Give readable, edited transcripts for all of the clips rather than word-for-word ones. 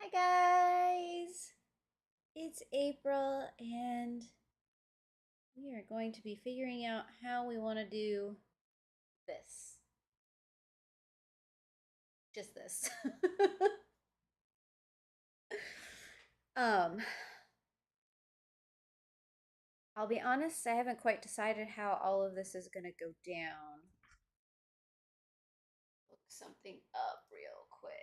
Hi guys! It's April and we are going to be figuring out how we want to do this. Just this. um I'll be honest, I haven't quite decided how all of this is going to go down. Look something up real quick.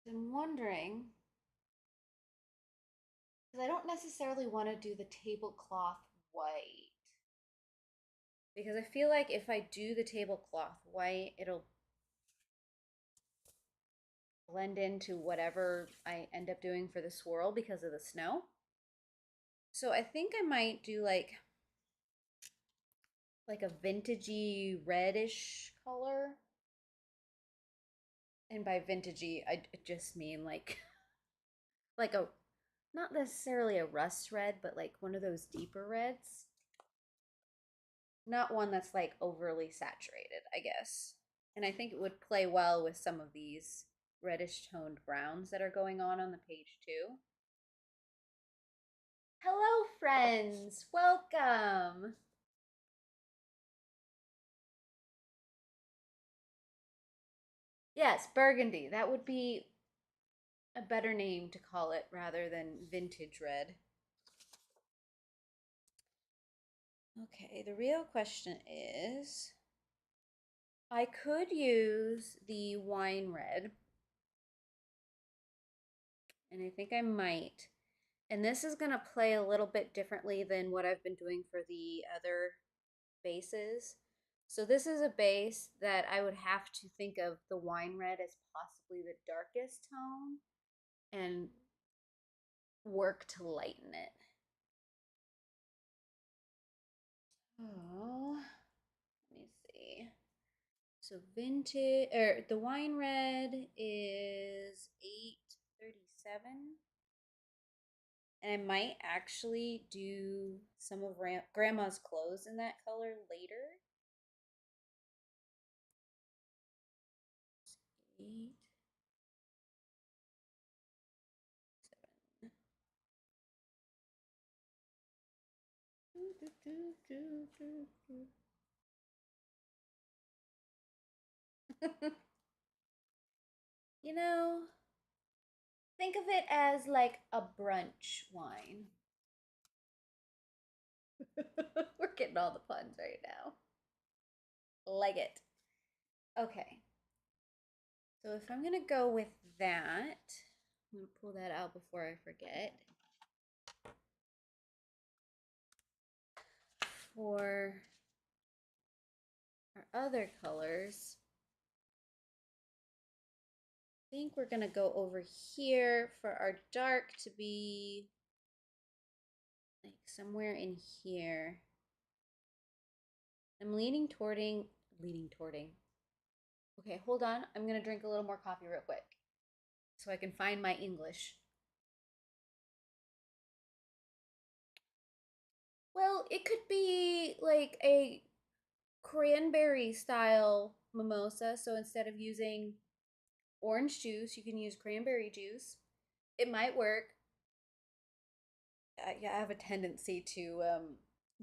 I'm wondering, because I don't necessarily want to do the tablecloth white. Because I feel like if I do the tablecloth white, it'll blend into whatever I end up doing for the swirl because of the snow. So I think I might do like a vintagey reddish color. And by vintagey, I just mean like a not necessarily a rust red, but like one of those deeper reds. Not one that's like overly saturated, I guess. And I think it would play well with some of these reddish toned browns that are going on the page too. Hello, friends. Welcome. Yes, burgundy. That would be a better name to call it rather than vintage red. Okay, the real question is I could use the wine red, and I think I might. And this is going to play a little bit differently than what I've been doing for the other bases. So this is a base that I would have to think of the wine red as possibly the darkest tone and work to lighten it. Oh, let me see. So vintage or the wine red is 837. And I might actually do some of grandma's clothes in that color later. 8, 7. You know, think of it as like a brunch wine. We're getting all the puns right now. Like it. Okay. So if I'm going to go with that, I'm going to pull that out before I forget. For our other colors, I think we're going to go over here for our dark to be like somewhere in here. I'm leaning towarding. Okay, hold on. I'm going to drink a little more coffee real quick so I can find my English. Well, it could be like a cranberry style mimosa. So instead of using orange juice, you can use cranberry juice. It might work. Yeah, I have a tendency to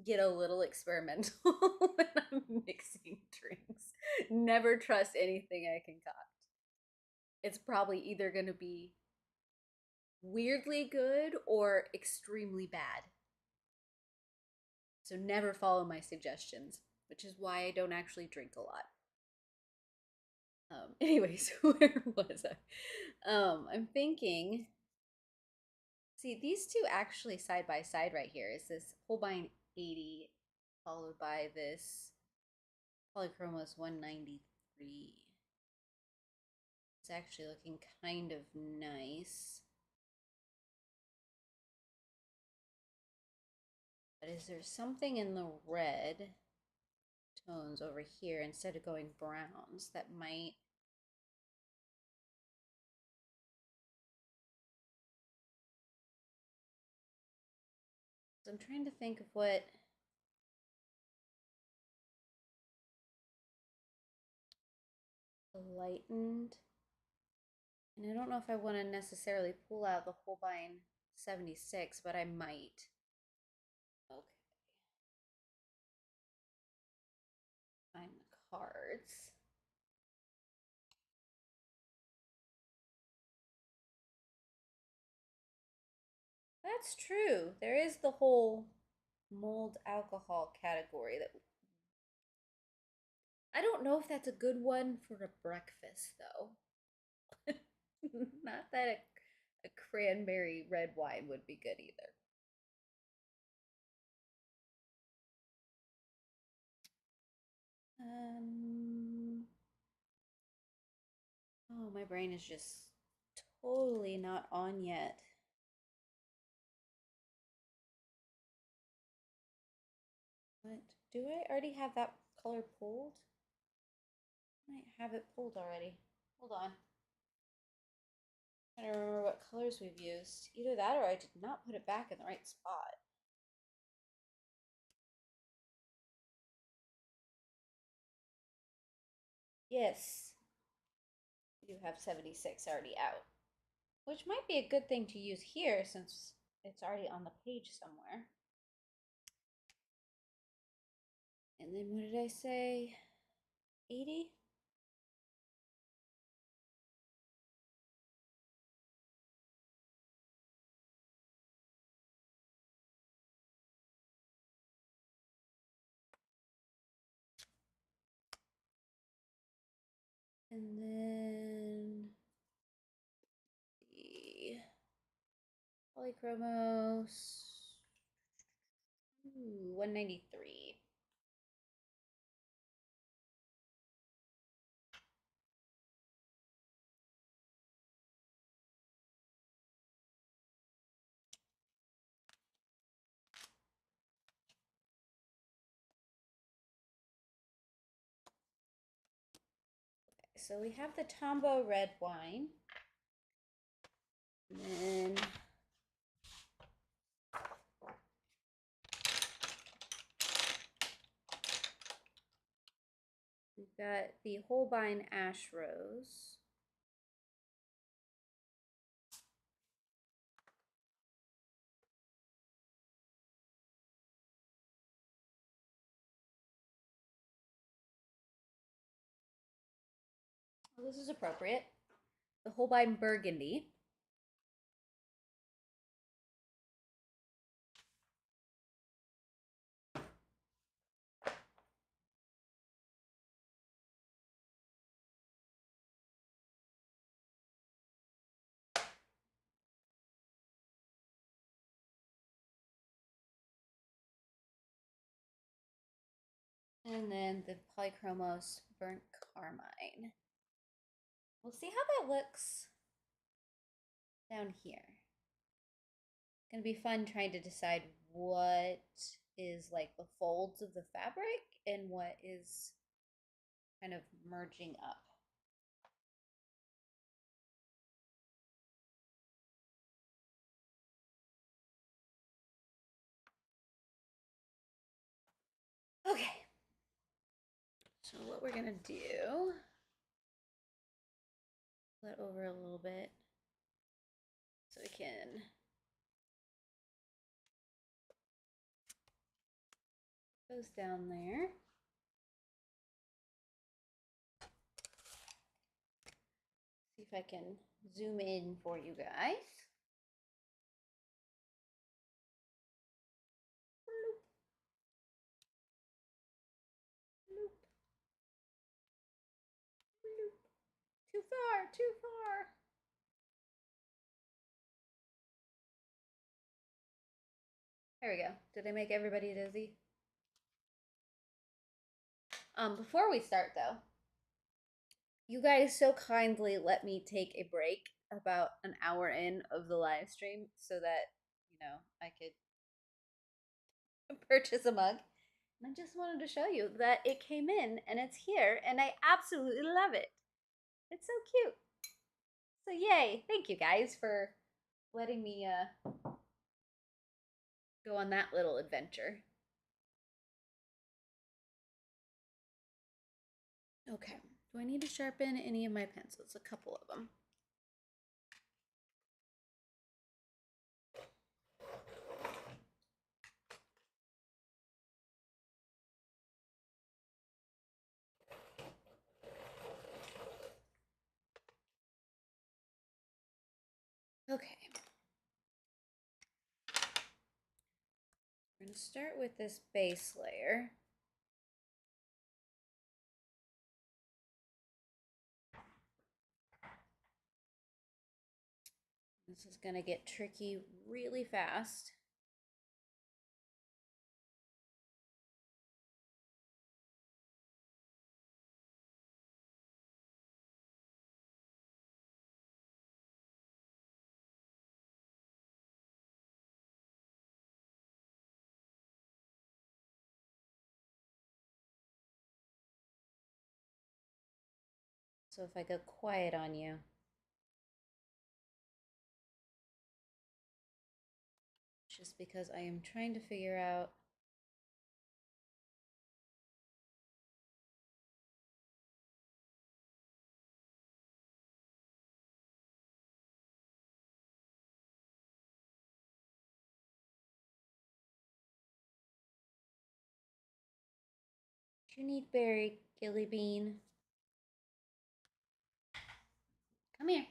get a little experimental when I'm mixing drinks. Never trust anything I concoct. It's probably either going to be weirdly good or extremely bad. So never follow my suggestions, which is why I don't actually drink a lot. Anyways, where was I? I'm thinking. See, these two actually side by side right here is this Holbein 80 followed by this Polychromos 193. It's actually looking kind of nice. But is there something in the red to tones over here instead of going browns. That might. I'm trying to think of what lightened. And I don't know if I want to necessarily pull out the Holbein 76, but I might. Okay. Find the cards. That's true. There is the whole mold alcohol category that I don't know if that's a good one for a breakfast though. Not that a cranberry red wine would be good either. Oh, my brain is just totally not on yet. What? Do I already have that color pulled? I might have it pulled already. Hold on. I don't remember what colors we've used. Either that or I did not put it back in the right spot. Yes, we do have 76 already out, which might be a good thing to use here since it's already on the page somewhere. And then what did I say? 80? And then the Polychromos. Ooh, 193. So we have the Tombow red wine. And then we've got the Holbein ash rose. Well, this is appropriate. The Holbein burgundy. And then the Polychromos burnt carmine. We'll see how that looks down here. It's gonna be fun trying to decide what is like the folds of the fabric and what is kind of merging up. Okay. So what we're gonna do, let over a little bit so we can goes down there. See if I can zoom in for you guys. Bloop. Bloop. Bloop. Too far, too far. There we go. Did I make everybody dizzy? Before we start though, you guys so kindly let me take a break about an hour in of the live stream so that, I could purchase a mug. I just wanted to show you that it came in and it's here and I absolutely love it. It's so cute. So yay, thank you guys for letting me go on that little adventure. Okay, do I need to sharpen any of my pencils? A couple of them. Okay. We're going to start with this base layer. This is going to get tricky really fast. So if I go quiet on you, it's just because I am trying to figure out what you need, Berry, Gilly Bean. Come here.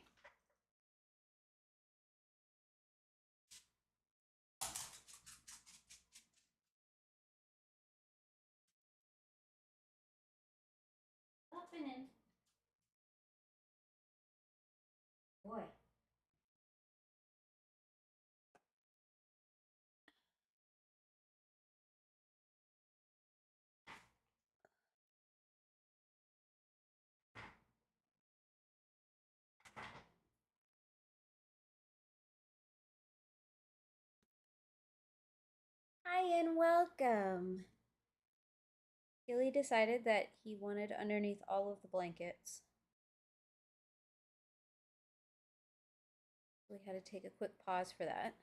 Up and in. Boy. Hi and welcome. Gilly decided that he wanted underneath all of the blankets. We had to take a quick pause for that.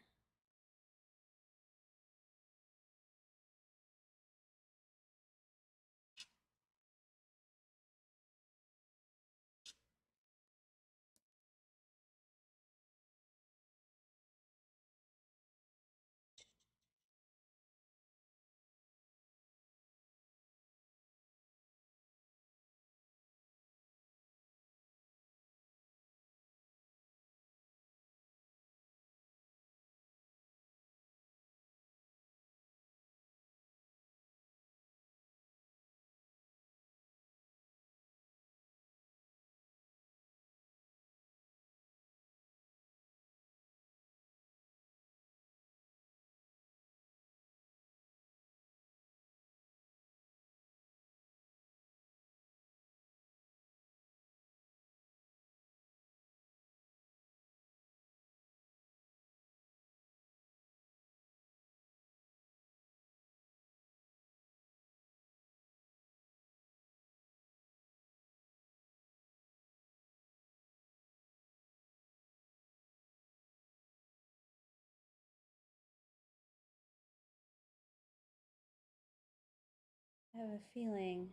I have a feeling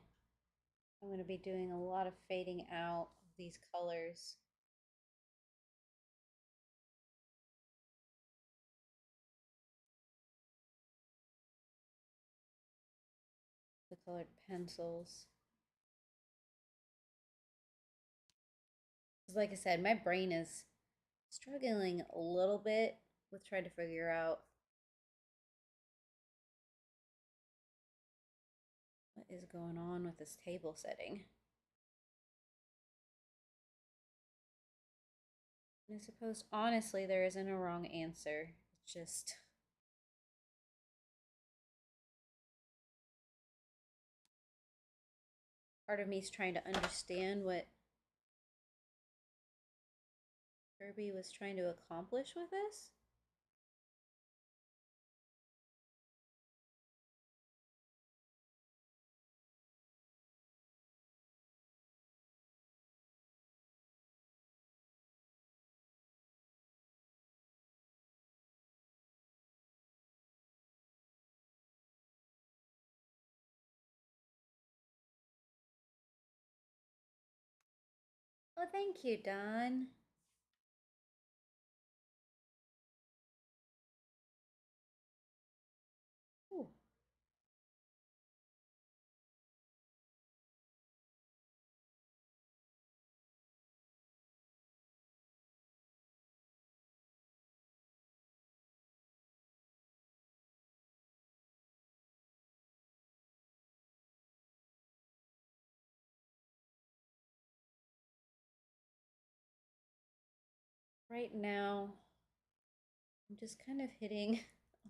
I'm going to be doing a lot of fading out of these colors. The colored pencils. Like I said, my brain is struggling a little bit with trying to figure out what is going on with this table setting. And I suppose, honestly, there isn't a wrong answer. It's just part of me is trying to understand what Kerby was trying to accomplish with this. Oh, thank you, Don. Ooh. Right now, I'm just kind of hitting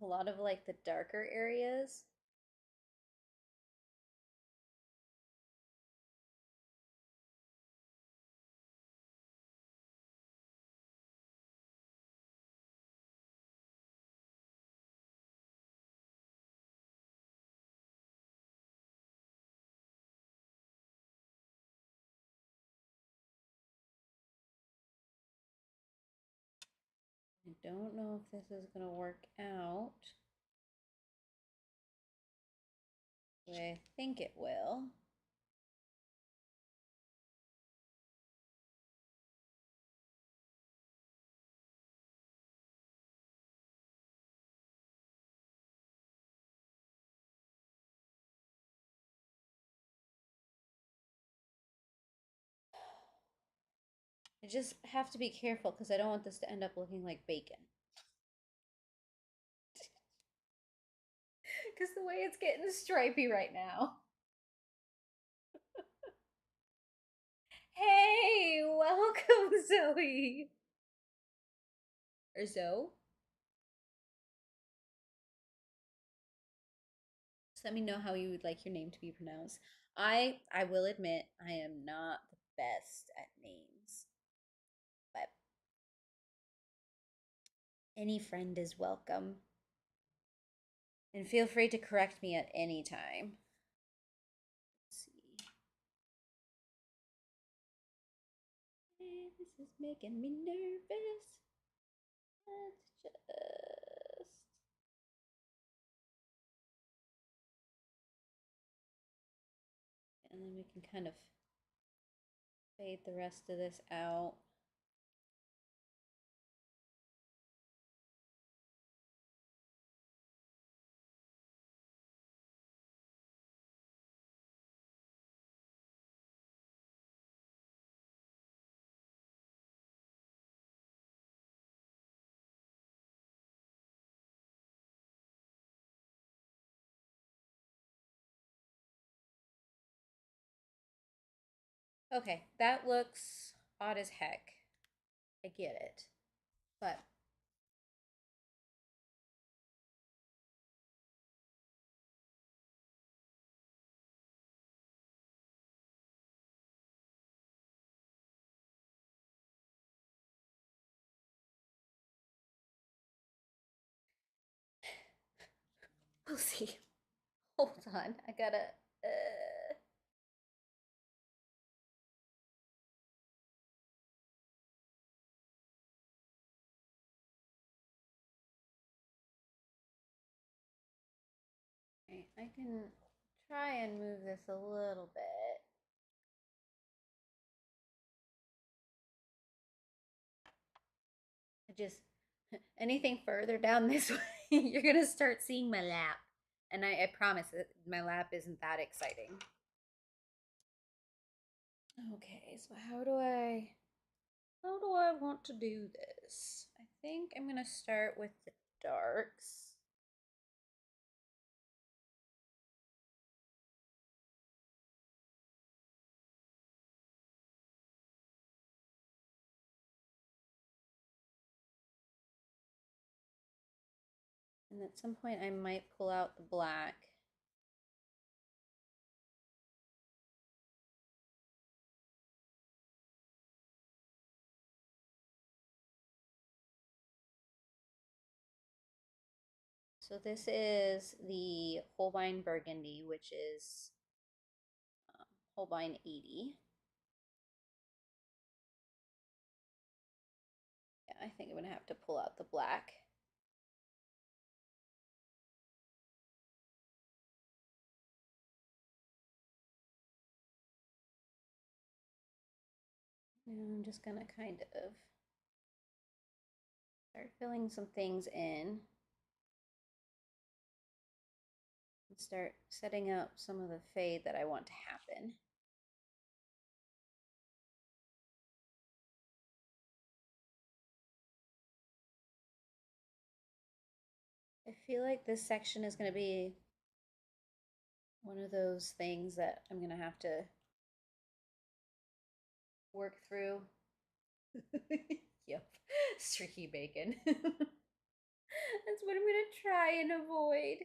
a lot of like the darker areas. I don't know if this is going to work out the way I think it will. I just have to be careful because I don't want this to end up looking like bacon. Because the way it's getting stripy right now. Hey, welcome, Zoe. Or Zoe? Just let me know how you would like your name to be pronounced. I will admit I am not the best at names, but any friend is welcome. And feel free to correct me at any time. Let's see. This is making me nervous. Let's just. And then we can kind of fade the rest of this out. Okay, that looks odd as heck. I get it. But we'll see. Hold on. I gotta. I can try and move this a little bit. I just. Anything further down this way, you're gonna start seeing my lap. And I promise that my lap isn't that exciting. Okay, so how do I want to do this? I think I'm gonna start with the darks. And at some point I might pull out the black. So this is the Holbein Burgundy, which is Holbein 80. Yeah, I think I'm gonna have to pull out the black. Now I'm just gonna kind of start filling some things in and start setting up some of the fade that I want to happen. I feel like this section is going to be one of those things that I'm going to have to work through. Yep, streaky bacon. That's what I'm going to try and avoid.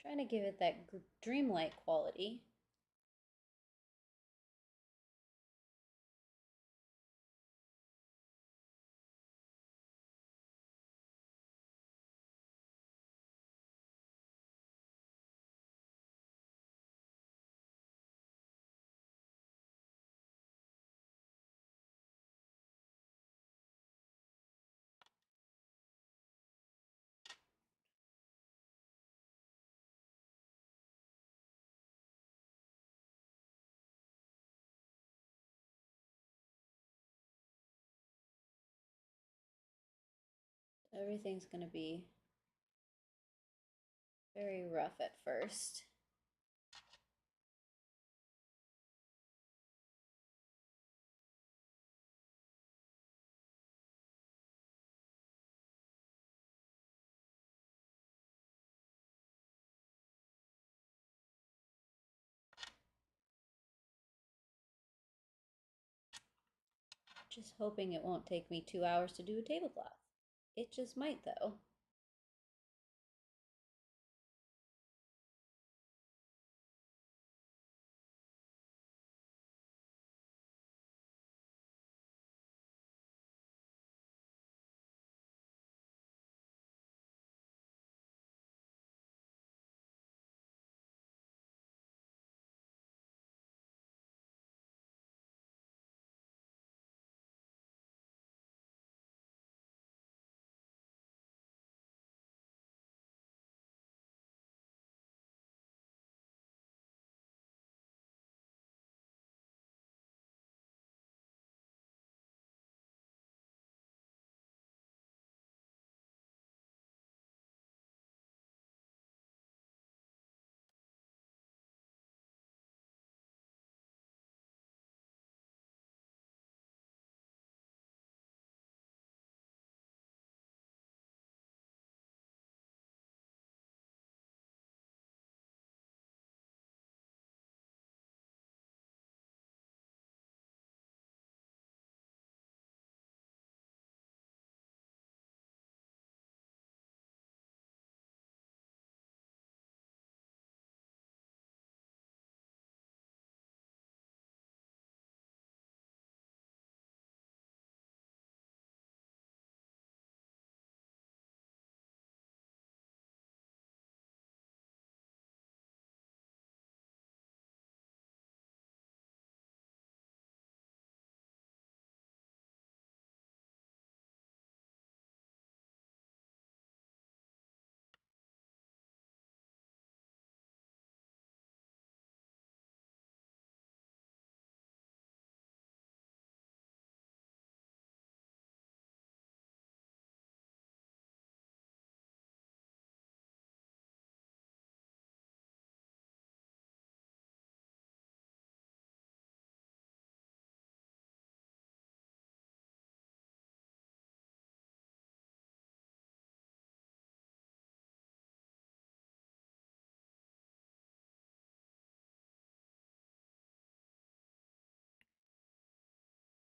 Trying to give it that dreamlike quality. Everything's going to be very rough at first. Just hoping it won't take me 2 hours to do a tablecloth. It just might, though.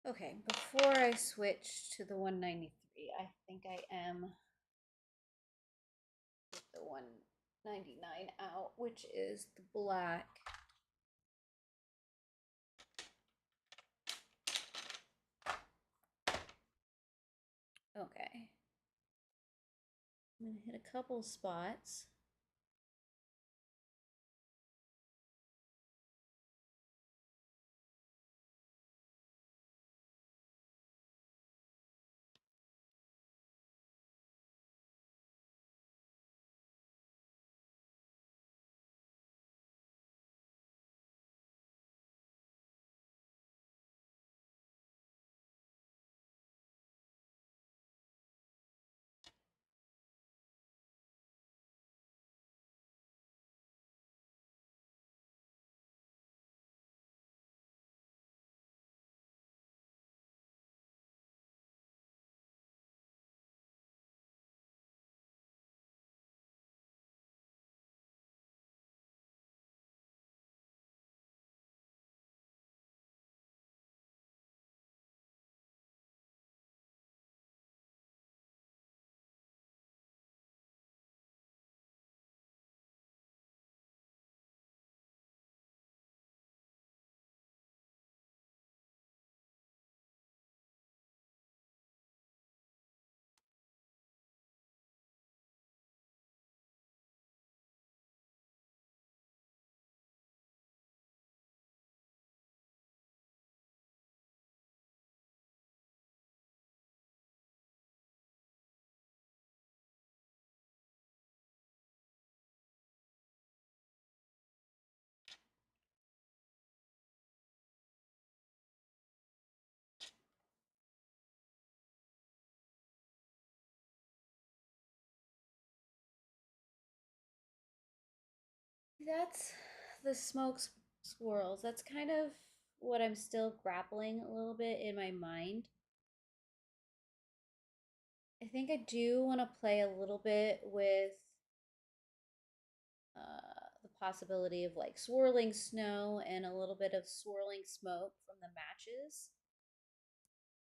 Okay, before I switch to the 193, I think I am with the one 99 out, which is the black. Okay. I'm going to hit a couple spots. That's the smoke swirls. That's kind of what I'm still grappling a little bit in my mind. I think I do want to play a little bit with the possibility of like swirling snow and a little bit of swirling smoke from the matches.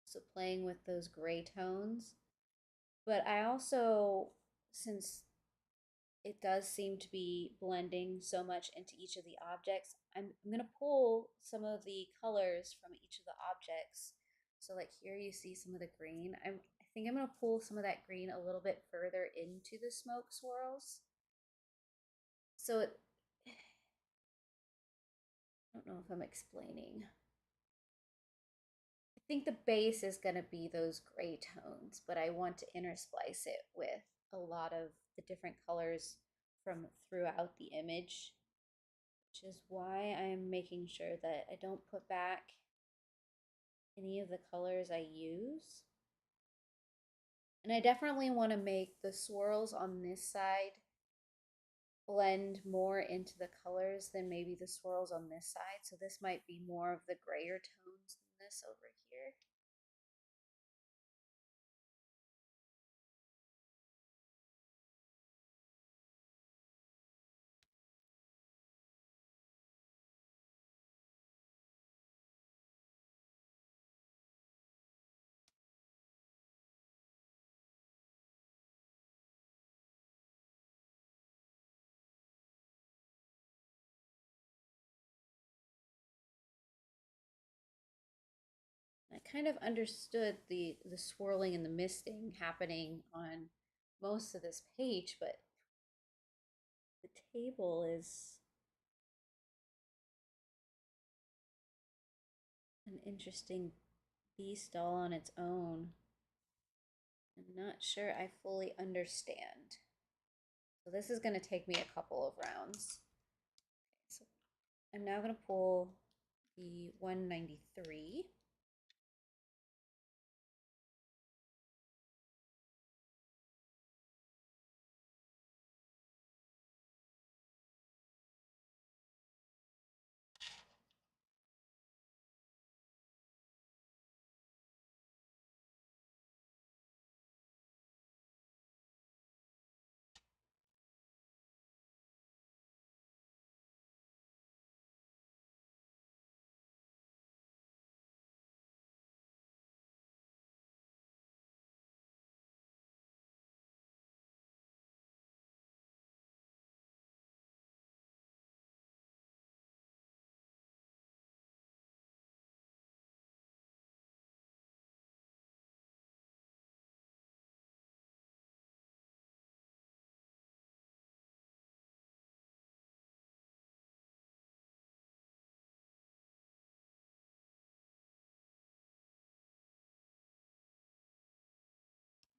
So playing with those gray tones. But I also, since it does seem to be blending so much into each of the objects, I'm going to pull some of the colors from each of the objects. So like here you see some of the green. I think I'm going to pull some of that green a little bit further into the smoke swirls. So it, I don't know if I'm explaining. I think the base is going to be those gray tones, but I want to intersplice it with a lot of the different colors from throughout the image, which is why I'm making sure that I don't put back any of the colors I use. And I definitely want to make the swirls on this side blend more into the colors than maybe the swirls on this side. So this might be more of the grayer tones than this over here. I kind of understood the swirling and the misting happening on most of this page, but the table is an interesting beast all on its own. I'm not sure I fully understand. So this is going to take me a couple of rounds. Okay, so I'm now going to pull the 193.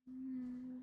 Mm.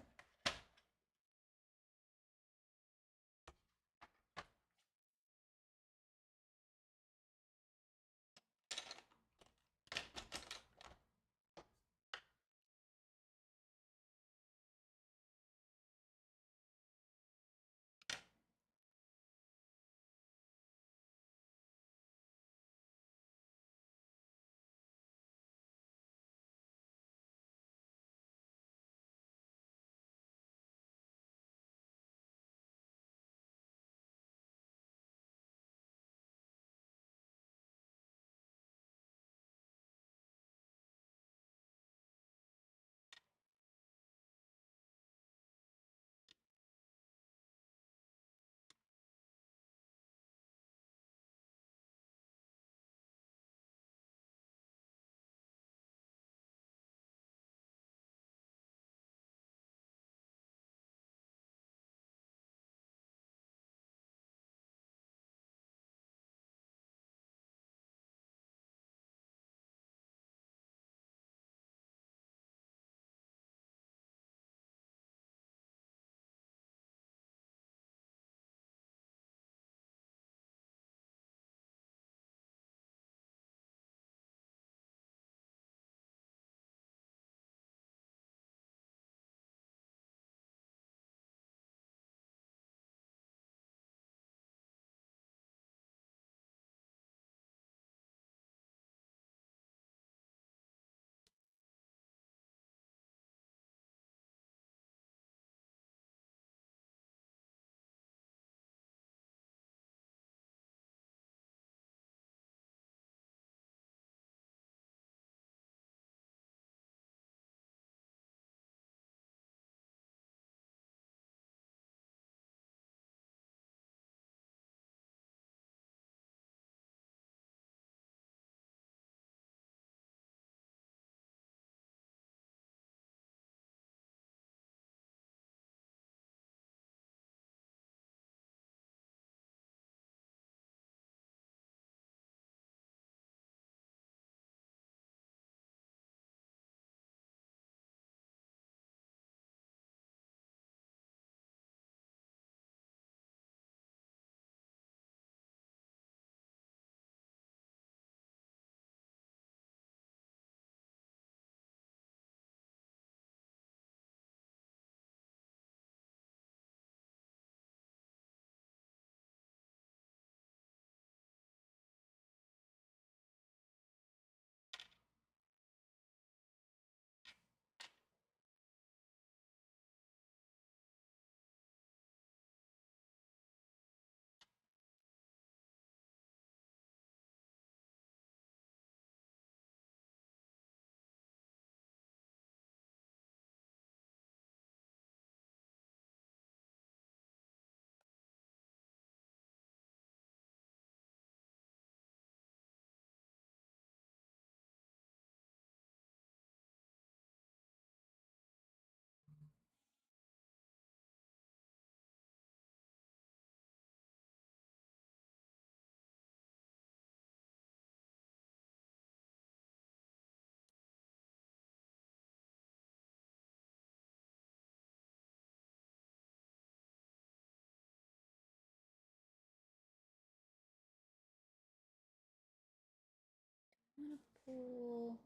I'm gonna pull.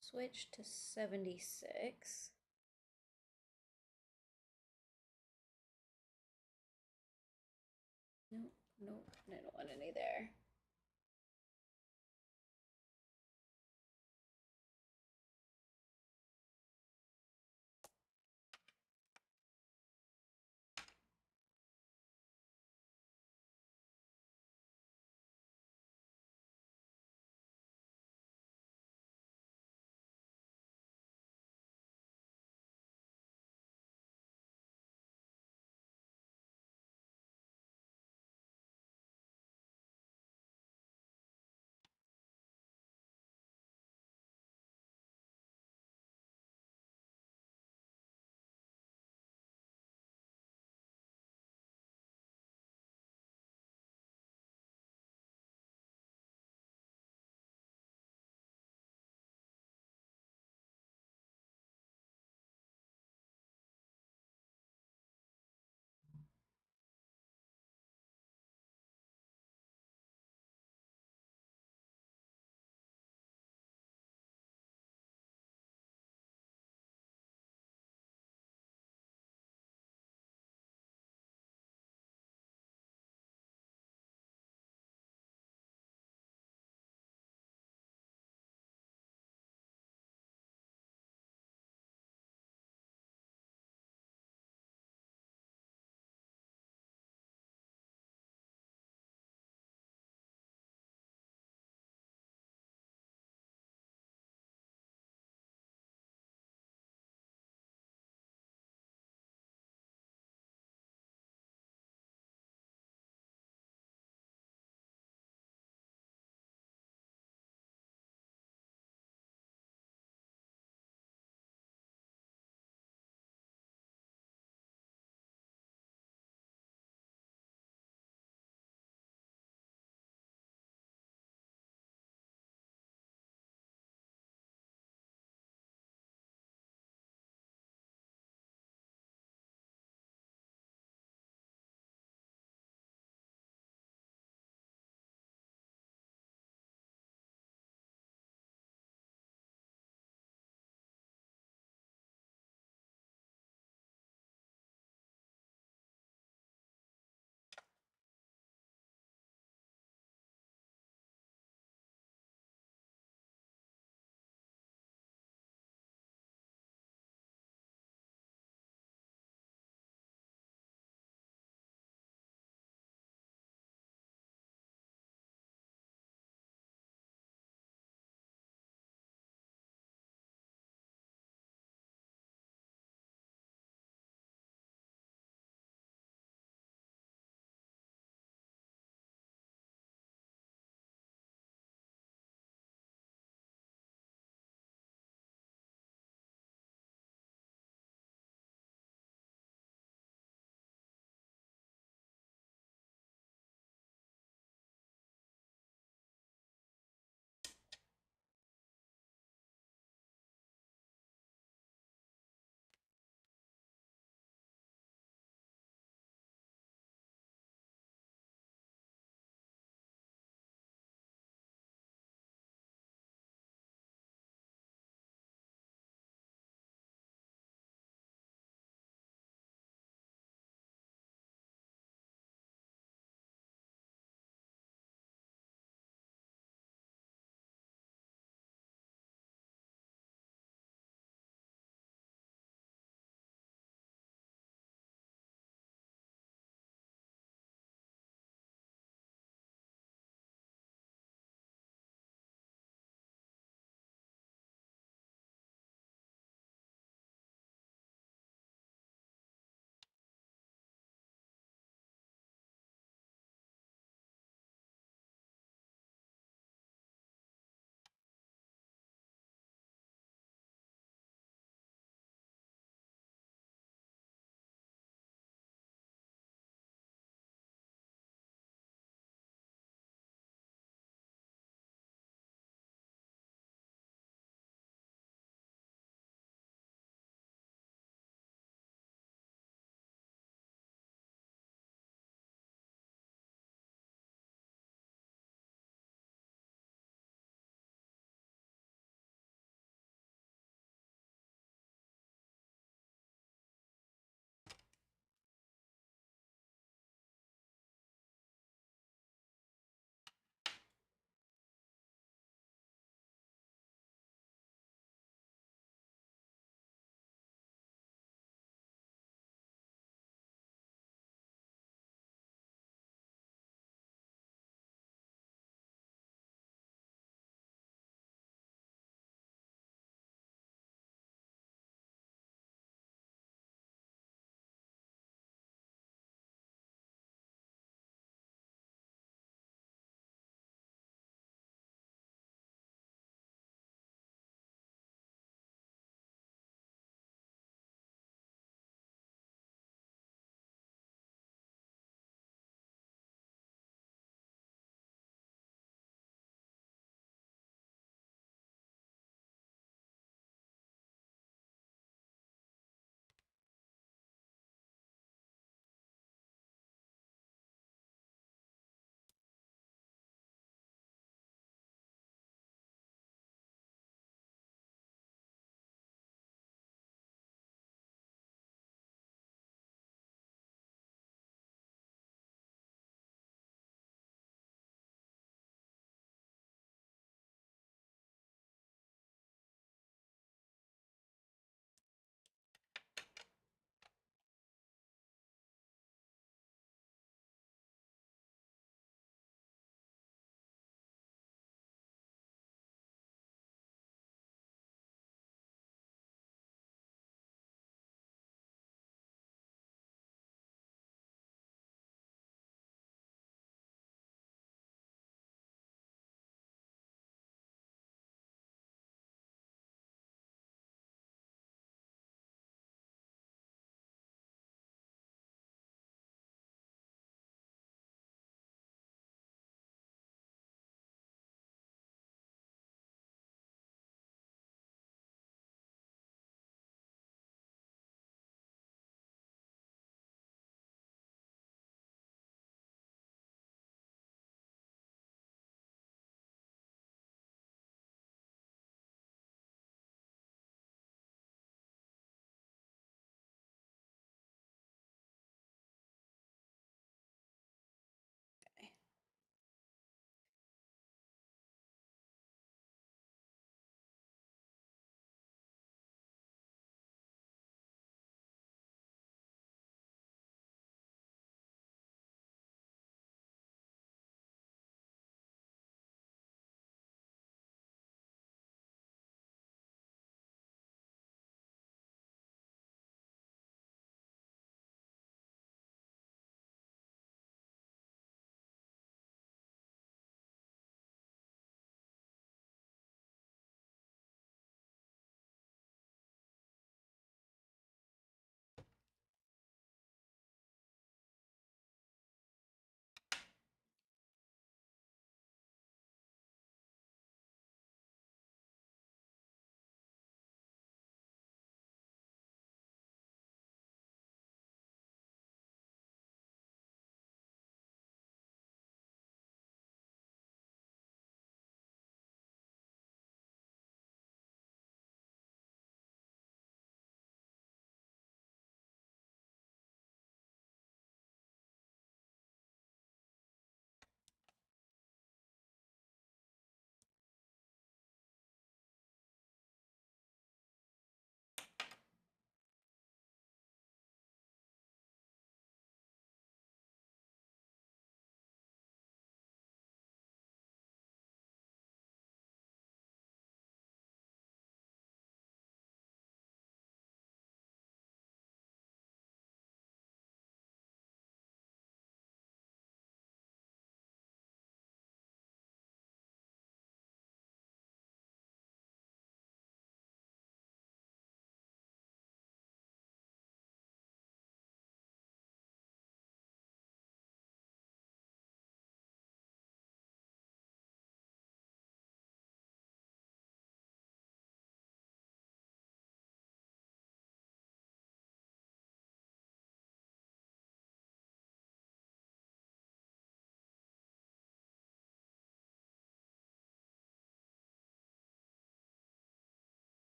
Switch to 76. Nope, nope, I don't want any there.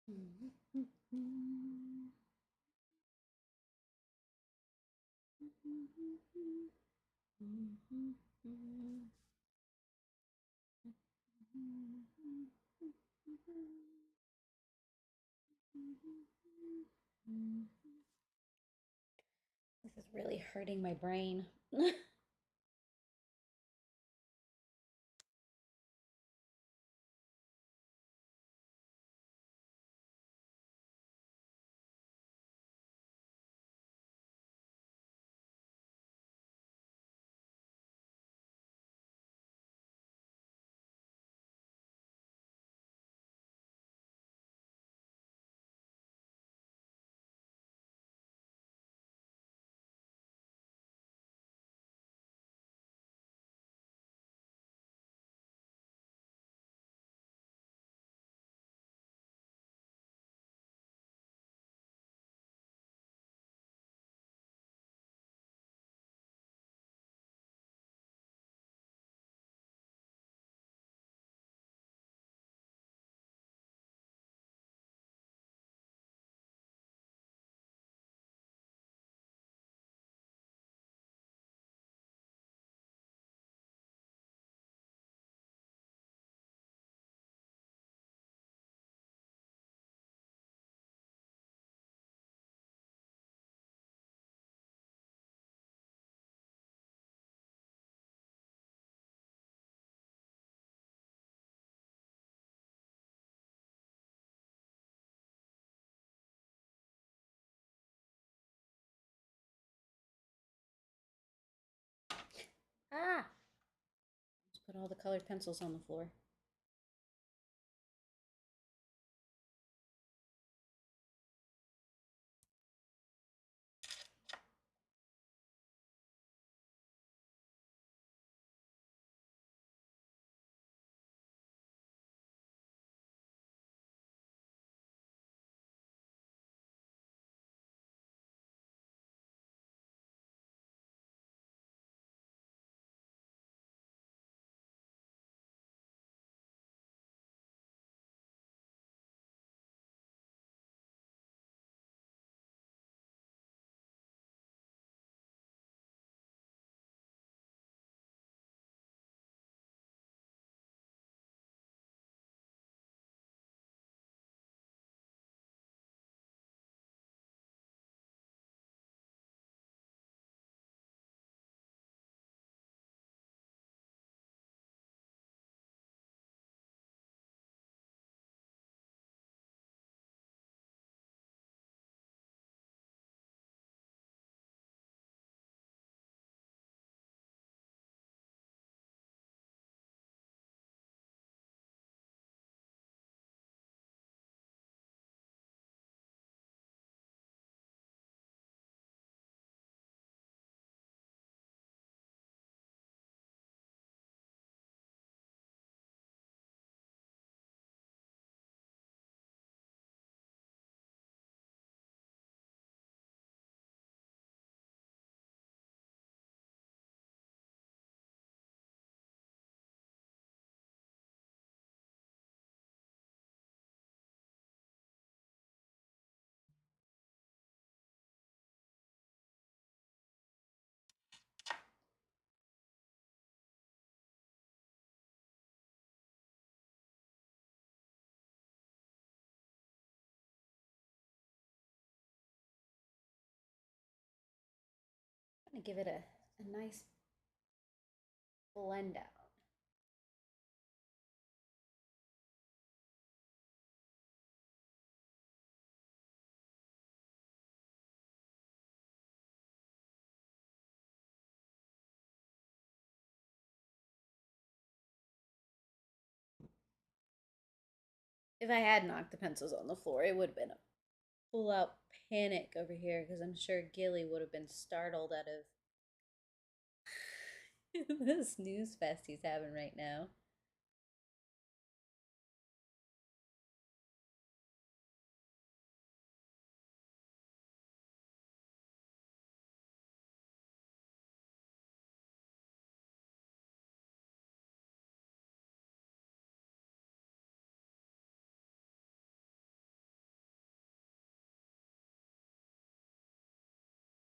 This is really hurting my brain. Ah! Let's put all the colored pencils on the floor. I'm gonna give it a nice blend out. If I had knocked the pencils on the floor, it would have been a full out panic over here because I'm sure Gilly would have been startled out of the snooze fest he's having right now.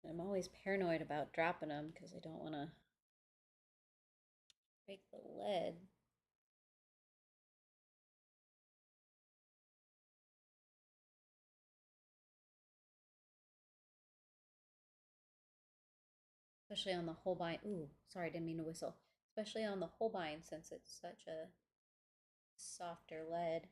I'm always paranoid about dropping them because I don't want to break the lid. Especially on the Holbein. Ooh, sorry, I didn't mean to whistle. Especially on the Holbein since it's such a softer lead.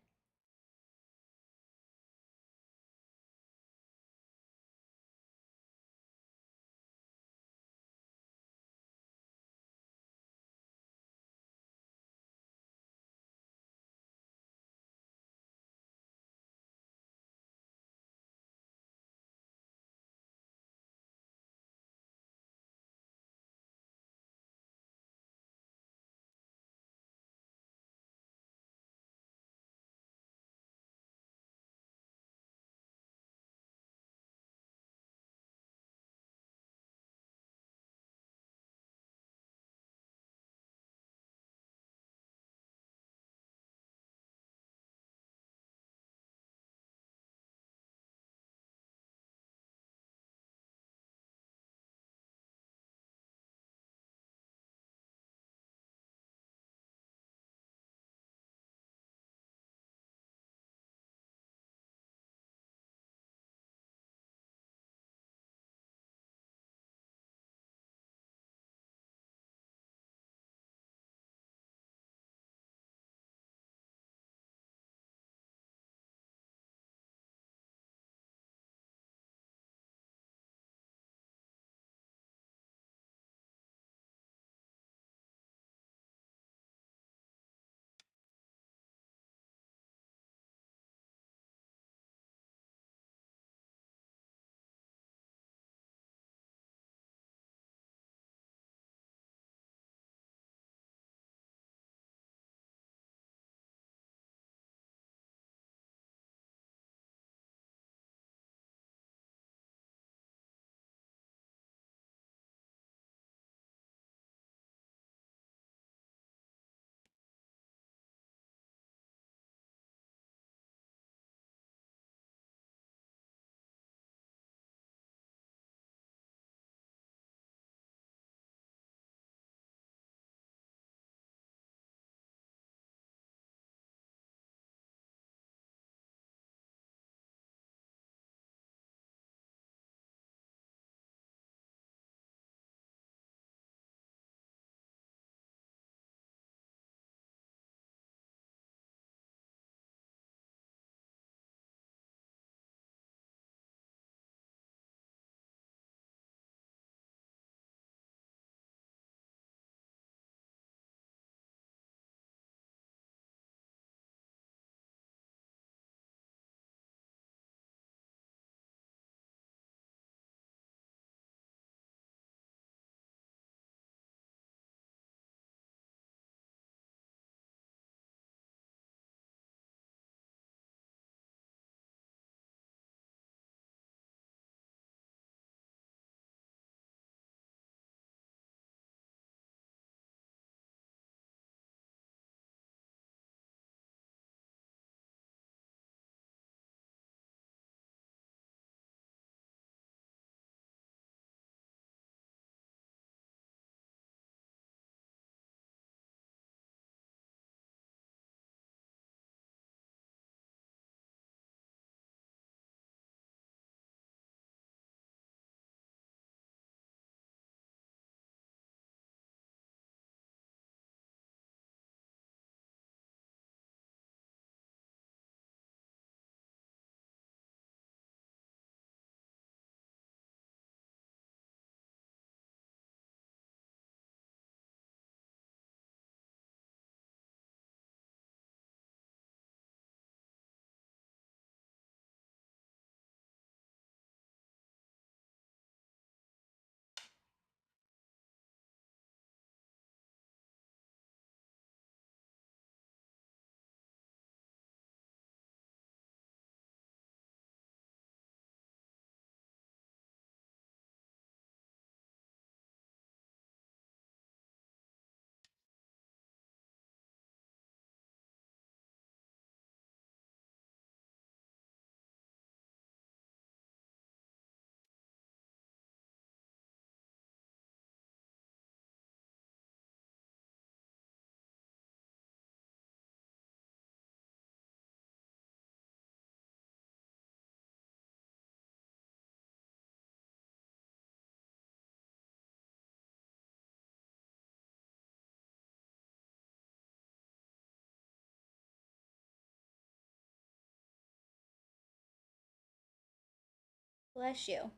Bless you.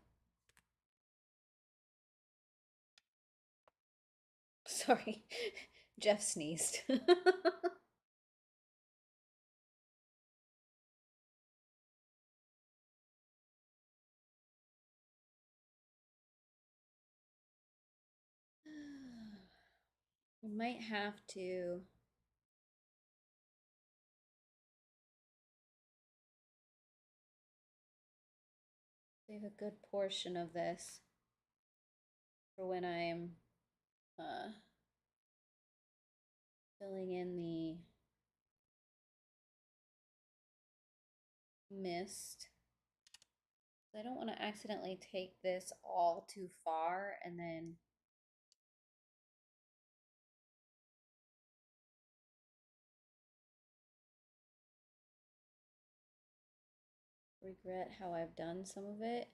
Sorry, Jeff sneezed. We might have to save a good portion of this for when I'm filling in the mist. I don't want to accidentally take this all too far and then regret how I've done some of it.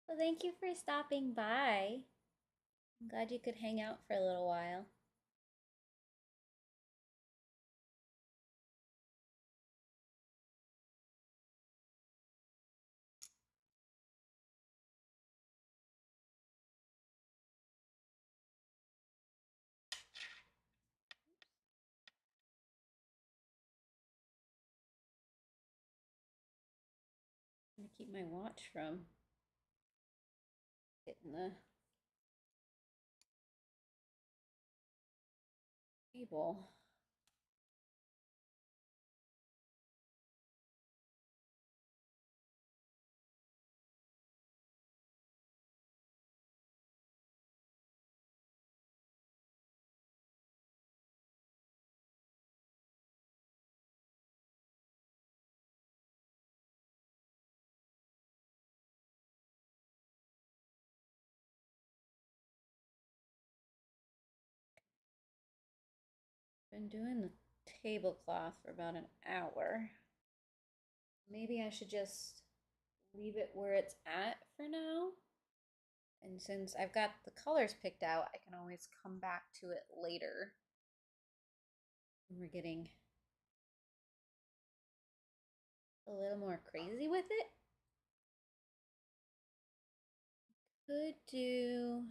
Well, thank you for stopping by. I'm glad you could hang out for a little while. I'm gonna keep my watch from hitting the table. Been doing the tablecloth for about an hour. Maybe I should just leave it where it's at for now. And since I've got the colors picked out, I can always come back to it later when we're getting a little more crazy with it. Could do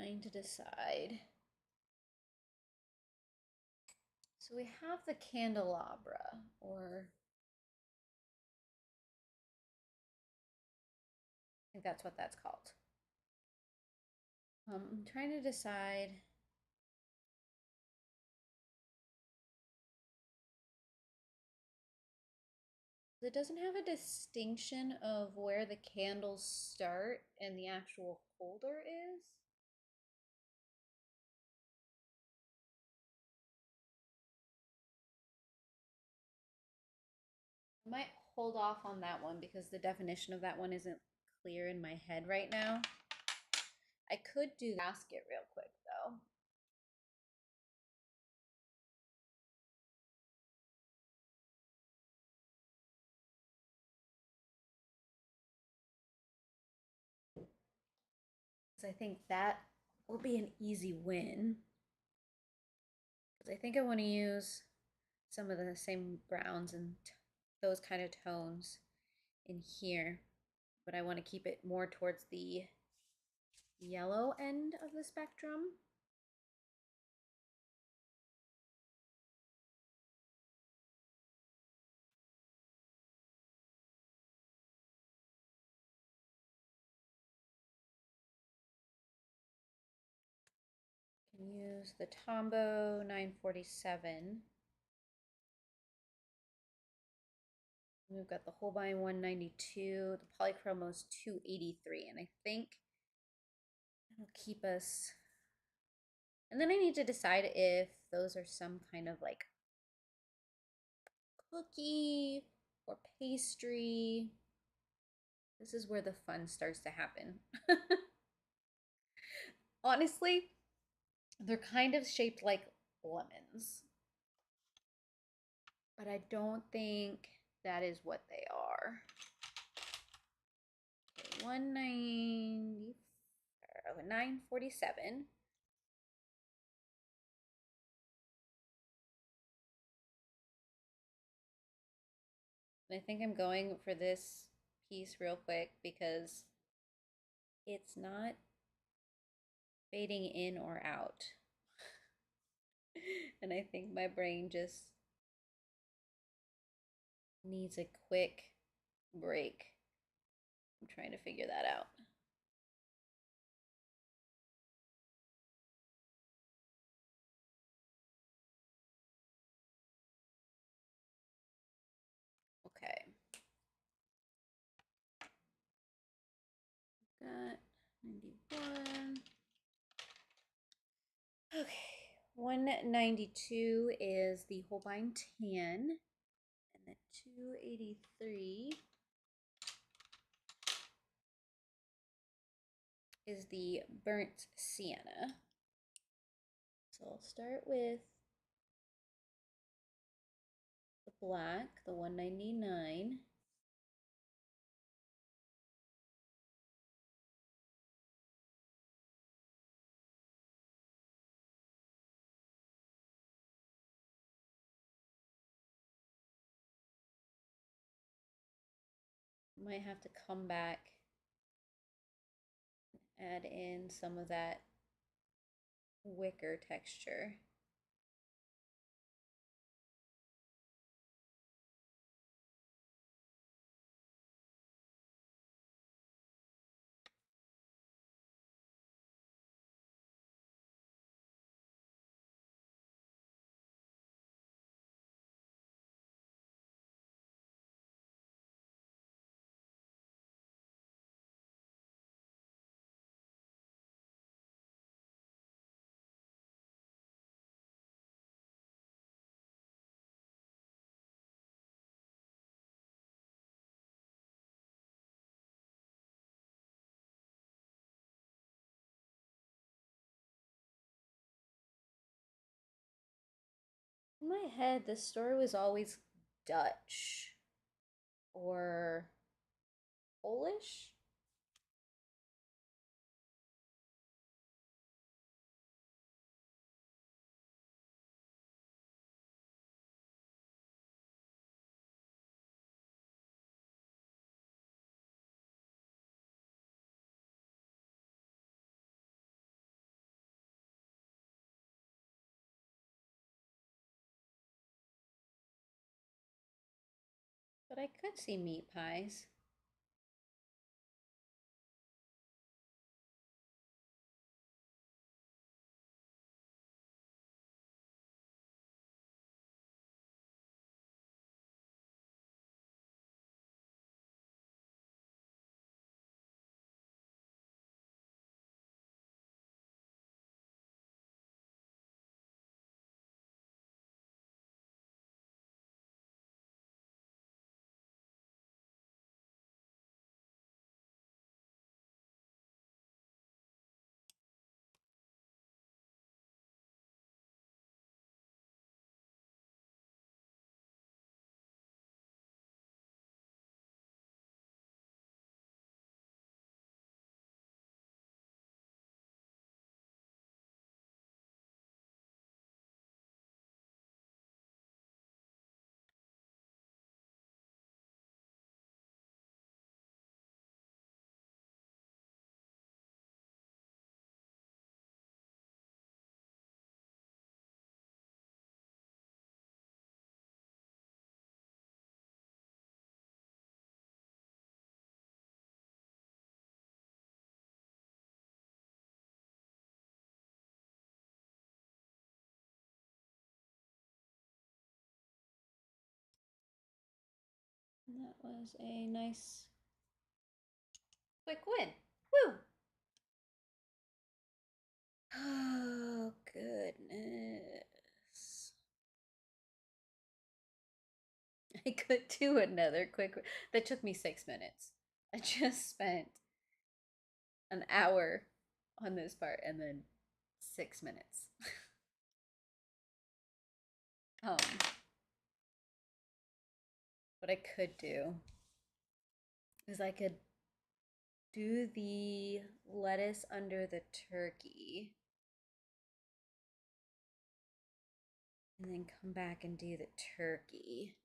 trying to decide. So we have the candelabra, or I think that's what that's called. I'm trying to decide. It doesn't have a distinction of where the candles start and the actual holder is. I might hold off on that one because the definition of that one isn't clear in my head right now. I could do the basket real quick though. I think that will be an easy win. Because I think I want to use some of the same browns and those kind of tones in here, but I want to keep it more towards the yellow end of the spectrum. Use the Tombow 947. We've got the Holbein 192, the Polychromos 283, and I think it'll keep us. And then I need to decide if those are some kind of like cookie or pastry. This is where the fun starts to happen. Honestly, they're kind of shaped like lemons, but I don't think that is what they are. Okay, 190, 947. And I think I'm going for this piece real quick because it's not fading in or out. And I think my brain just needs a quick break. I'm trying to figure that out. Okay. Got 91. Okay. 192 is the Holbein Tan. And the 283 is the Burnt Sienna. So I'll start with the black, the 199. Might have to come back, add in some of that wicker texture. In my head, this story was always Dutch or Polish. But I could see meat pies. that was a nice quick win. Woo! Oh, goodness. I could do another quick. That took me 6 minutes. I just spent an hour on this part and then 6 minutes. um, what I could do is I could do the lettuce under the turkey and then come back and do the turkey.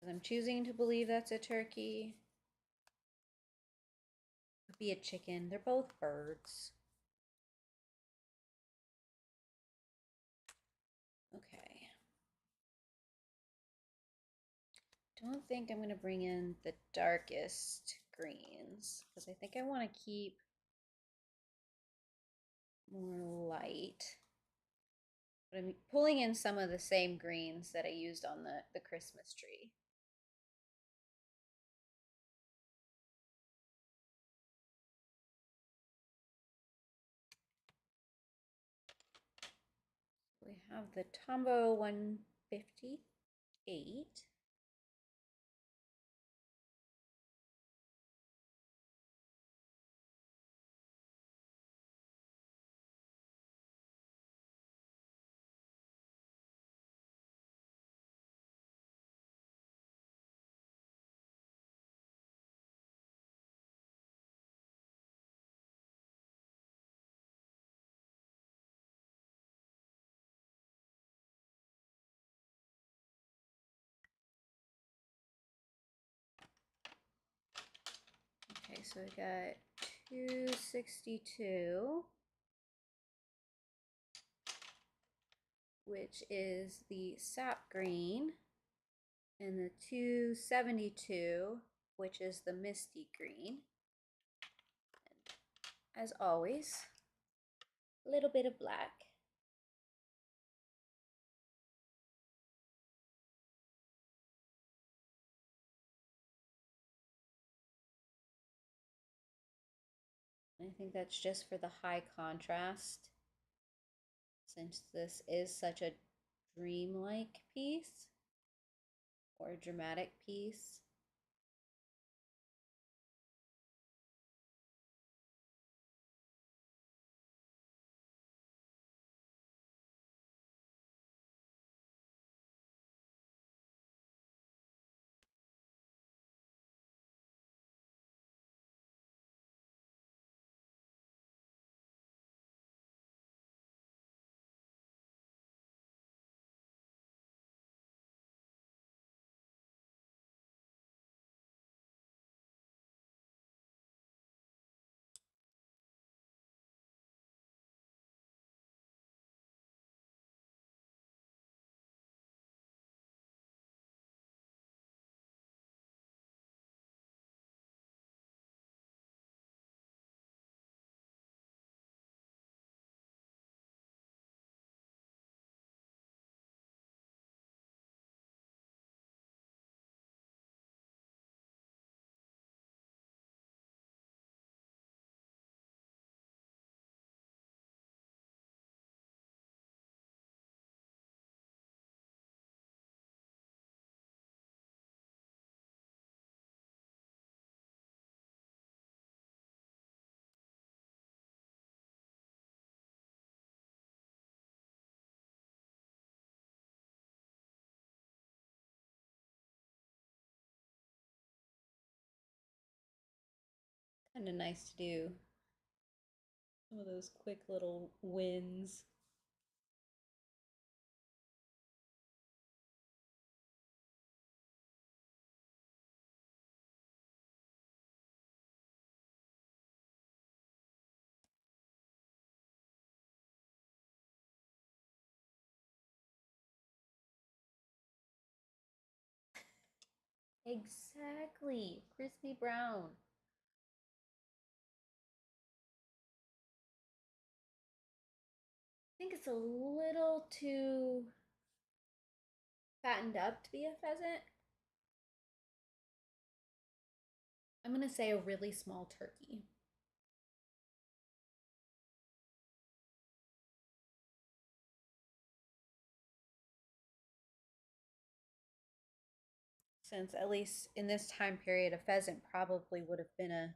I'm choosing to believe that's a turkey. Could be a chicken. They're both birds. Okay. Don't think I'm going to bring in the darkest greens because I think I want to keep more light. But I'm pulling in some of the same greens that I used on the Christmas tree. We have the Tombow 158. Okay, so we got 262, which is the sap green, and the 272, which is the misty green. And as always, a little bit of black. I think that's just for the high contrast, since this is such a dreamlike piece or a dramatic piece. Kind of nice to do some of those quick little wins. Exactly. Crispy brown. think it's a little too fattened up to be a pheasant. I'm gonna say a really small turkey. Since at least in this time period, a pheasant probably would have been a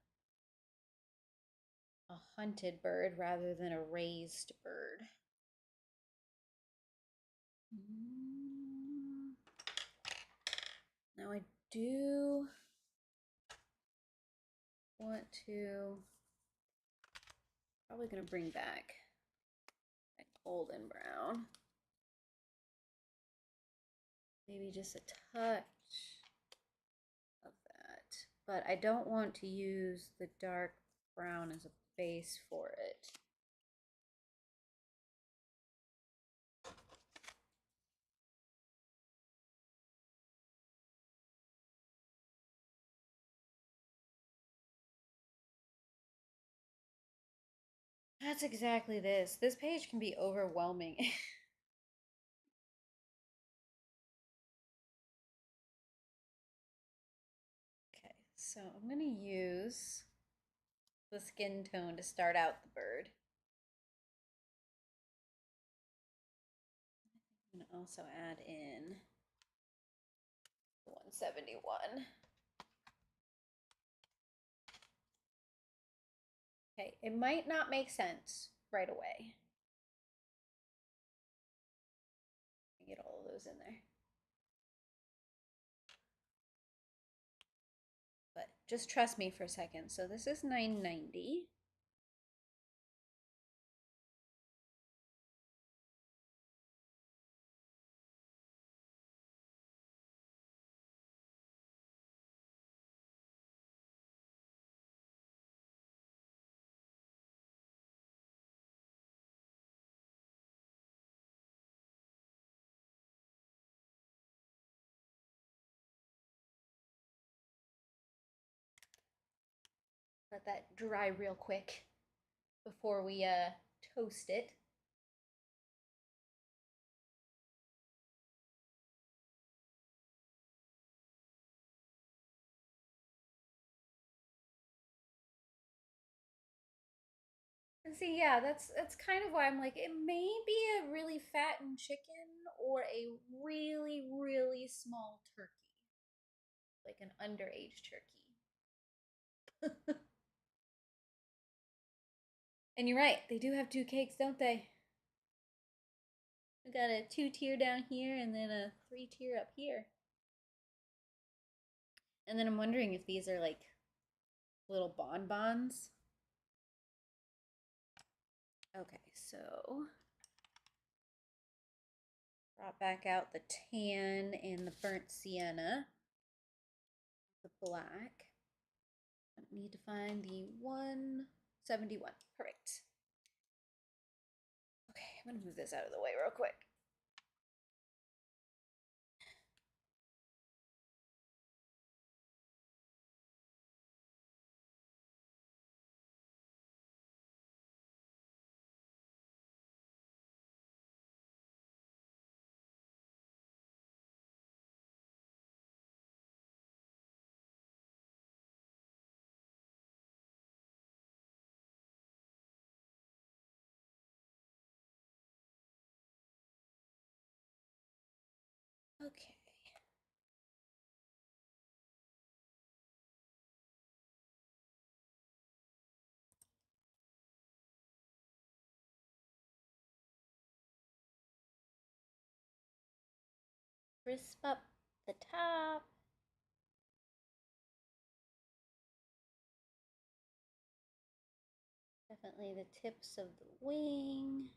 hunted bird rather than a raised bird. Now I do want to, probably gonna bring back that golden brown. Maybe just a touch of that. But I don't want to use the dark brown as a base for it. That's exactly this. This page can be overwhelming. Okay, so I'm going to use the skin tone to start out the bird. I'm going to also add in the 171. Okay, it might not make sense right away. Get all of those in there. But just trust me for a second. So this is 990. Let that dry real quick before we toast it. And see, yeah, that's kind of why I'm like, it may be a really fattened chicken or a really, really small turkey. Like an underage turkey. And you're right, they do have two cakes, don't they? We got a 2-tier down here and then a 3-tier up here. And then I'm wondering if these are like little bonbons. Okay, so brought back out the tan and the burnt sienna, the black. I need to find the 171. Perfect. Okay, I'm gonna move this out of the way real quick. Okay. Crisp up the top. Definitely the tips of the wing.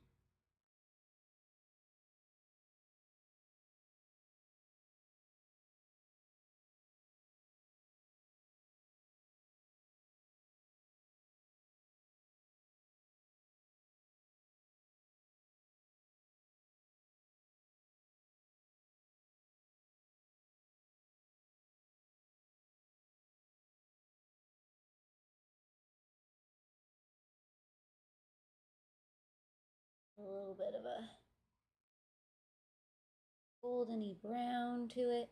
A little bit of a goldeny brown to it.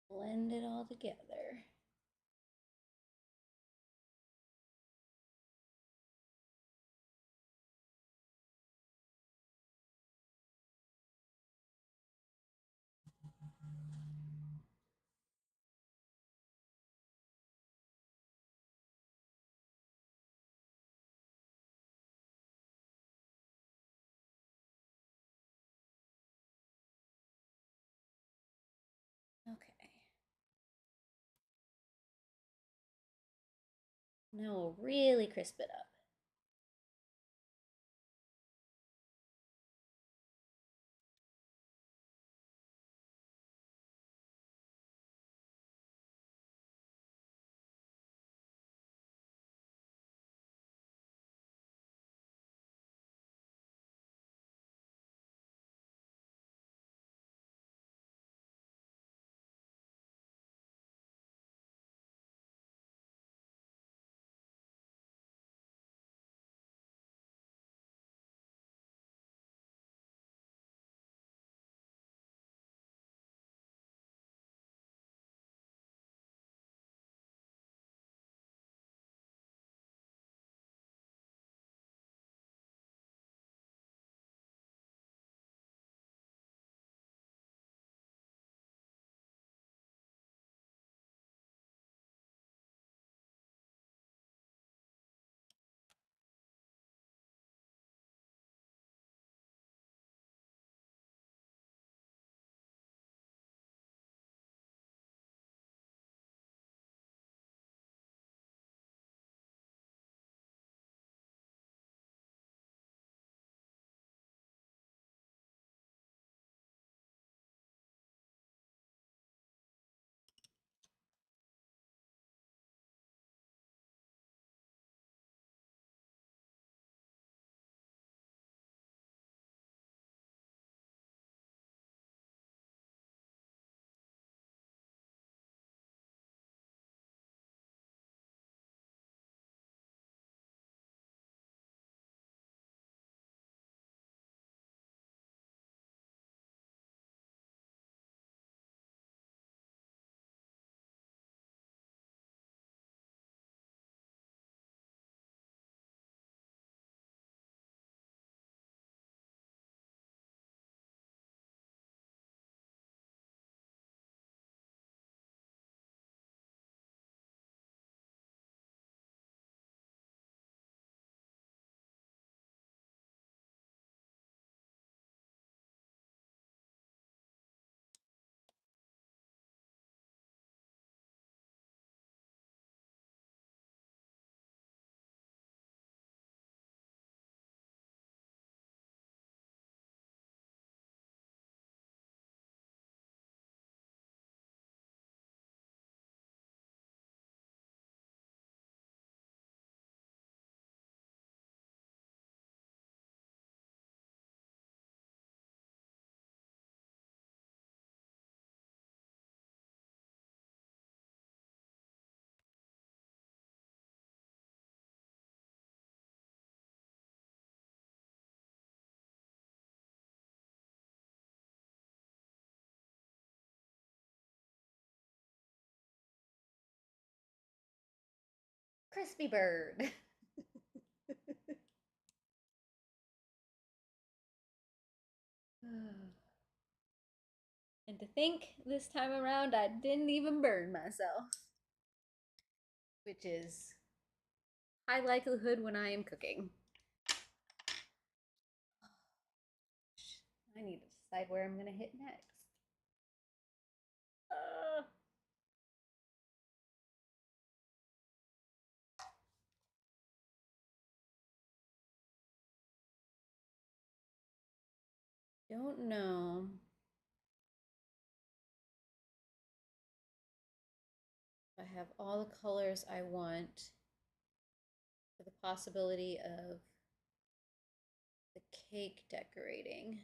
Blend it all together. Okay. Now we'll really crisp it up. Crispy bird. And to think this time around I didn't even burn myself, which is high likelihood when I am cooking. I need to decide where I'm going to hit next. don't know if I have all the colors I want for the possibility of the cake decorating.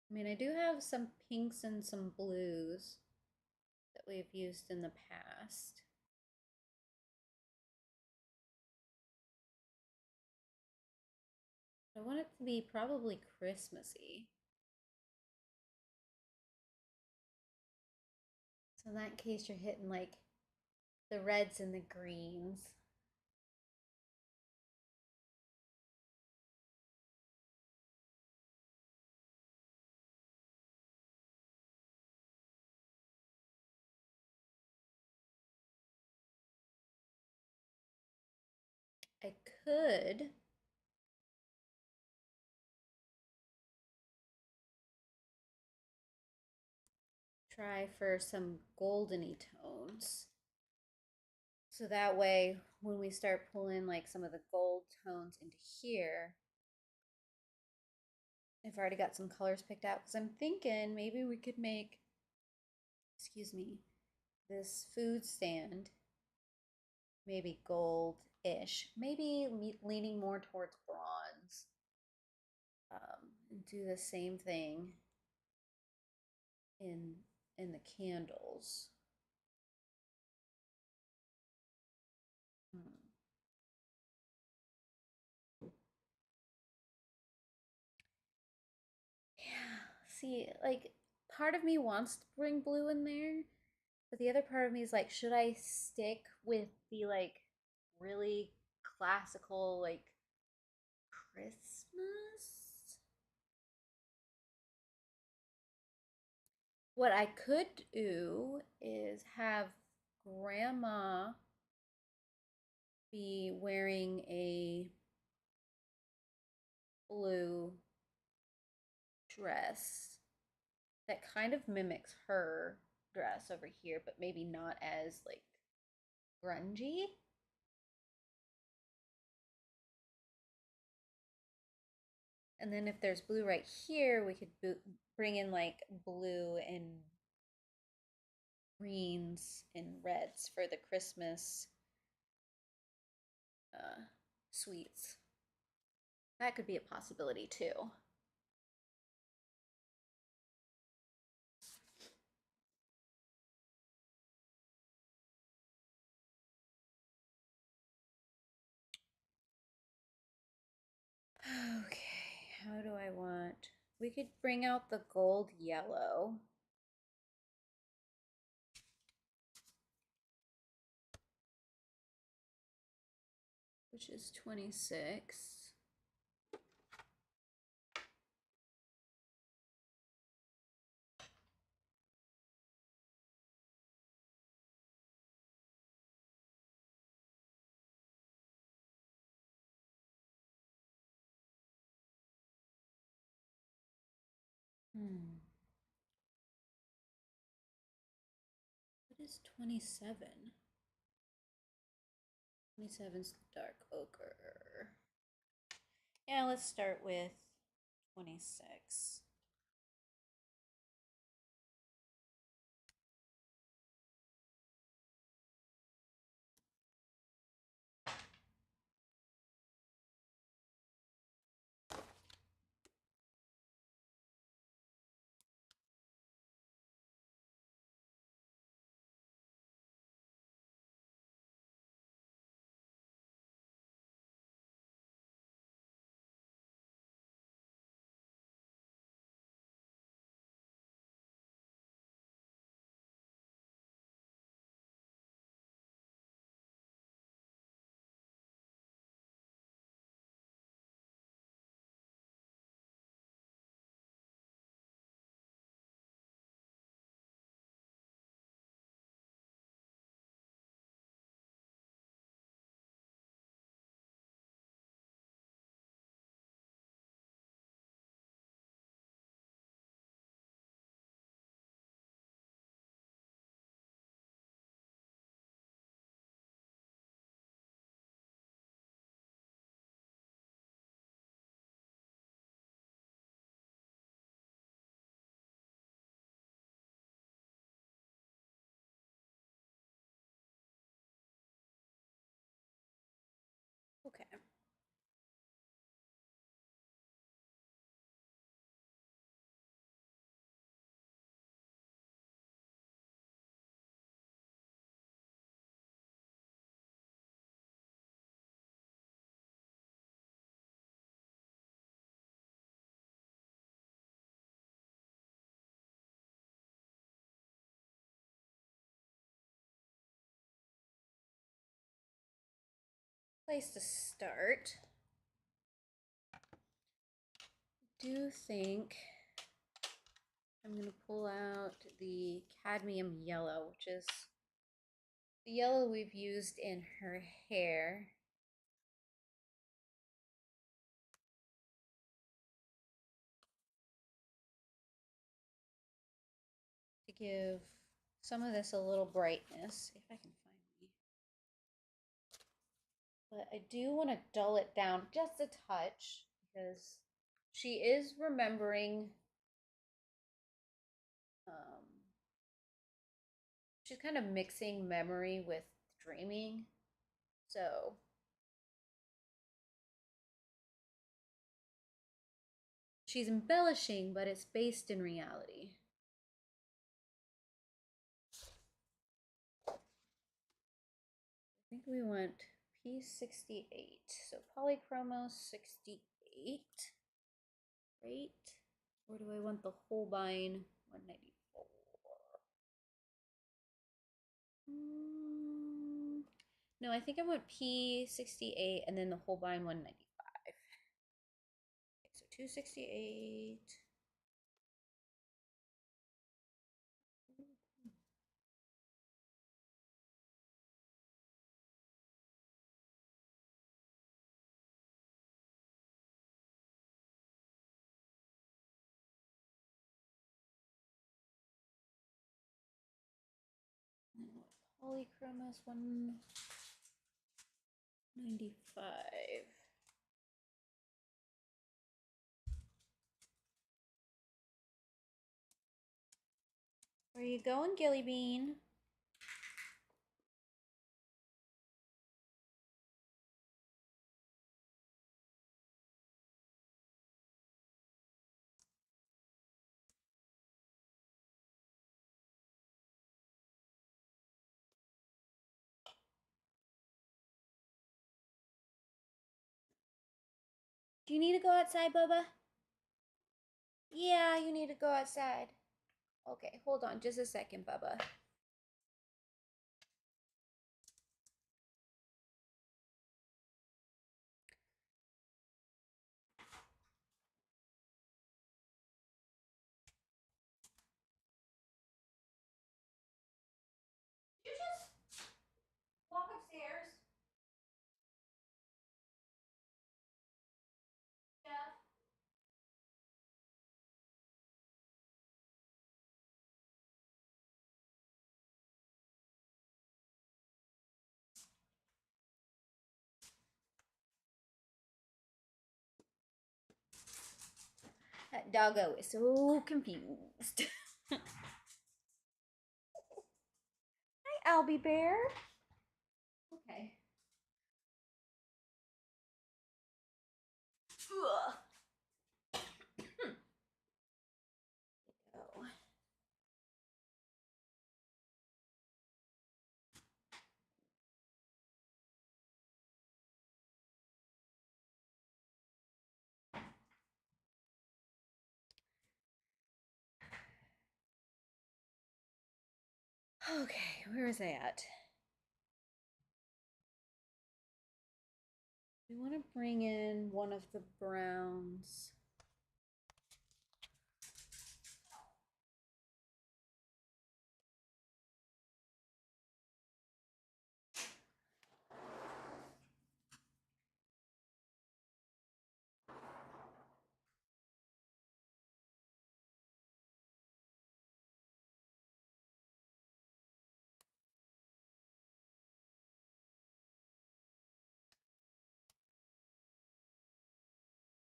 I mean, I do have some pinks and some blues that we've used in the past. I want it to be probably Christmassy. So in that case, you're hitting like the reds and the greens. I could try for some goldeny tones. So that way, when we start pulling like some of the gold tones into here, I've already got some colors picked out because I'm thinking maybe we could make, excuse me, this food stand maybe gold-ish, maybe leaning more towards bronze. And do the same thing in the candles. Hmm. Yeah, see, like part of me wants to bring blue in there, but the other part of me is like, should I stick with the like really classical like Christmas? What I could do is have grandma be wearing a blue dress that kind of mimics her dress over here, but maybe not as like grungy. And then if there's blue right here, we could bring in like blue and greens and reds for the Christmas sweets. That could be a possibility too. Okay, how do I want? We could bring out the gold yellow. Which is 26. Hmm. What is 27? 27's dark ochre. Yeah, let's start with 26. place to start. I do think I'm going to pull out the cadmium yellow, which is the yellow we've used in her hair. To give some of this a little brightness, if I can find me. But I do want to dull it down just a touch because she is remembering. She's kind of mixing memory with dreaming. So she's embellishing, but it's based in reality. I think we want P68. So Polychromos 68. Right? Or do I want the Holbein 194? No, I think I want P68 and then the Holbein 195. Okay, so 268. Polychromos 195. Where you going, Gilly Bean? Do you need to go outside, Bubba? Yeah, you need to go outside. Okay, hold on just a second, Bubba. Did you just walk upstairs? Yeah. That doggo is so confused. Hi, Albie Bear. Okay. Ugh. Go. Okay, where is I at? We want to bring in one of the browns.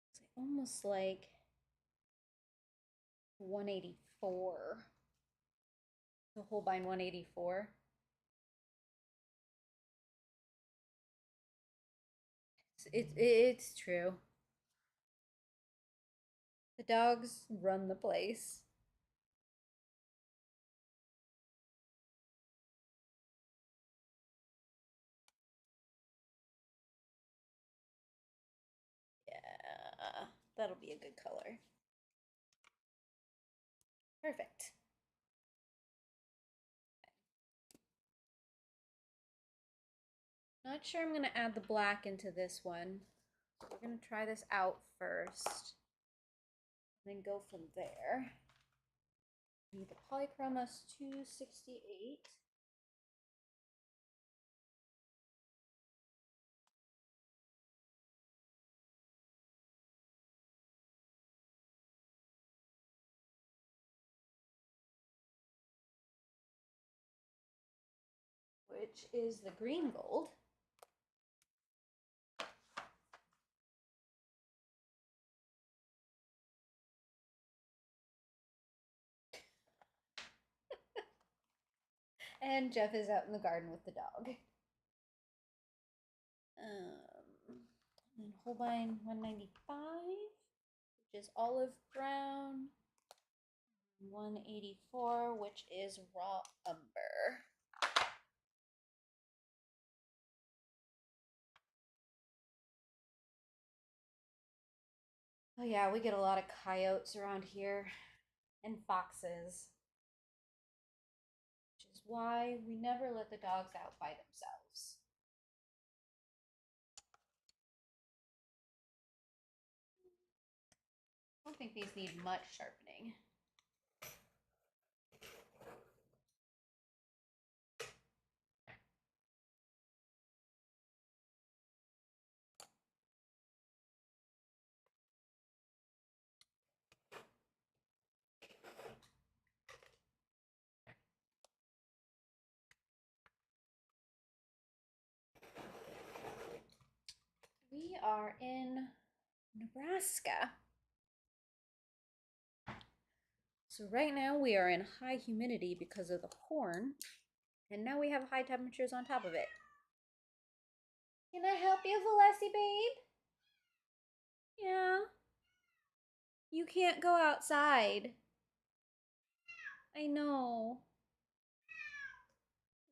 It's almost like 184. The Holbein 184. It's true. The dogs run the place. Yeah, that'll be a good color. Perfect. Now not sure I'm gonna add the black into this one. We're gonna try this out first, and then go from there. I need the Polychromos 268. Which is the green gold. And Jeff is out in the garden with the dog. And Holbein 195, which is olive brown. 184, which is raw umber. Oh yeah, we get a lot of coyotes around here and foxes, which is why we never let the dogs out by themselves. I don't think these need much sharpening. We are in Nebraska. So right now we are in high humidity because of the corn, and now we have high temperatures on top of it. Can I help you, Valesi babe? Yeah. You can't go outside. I know.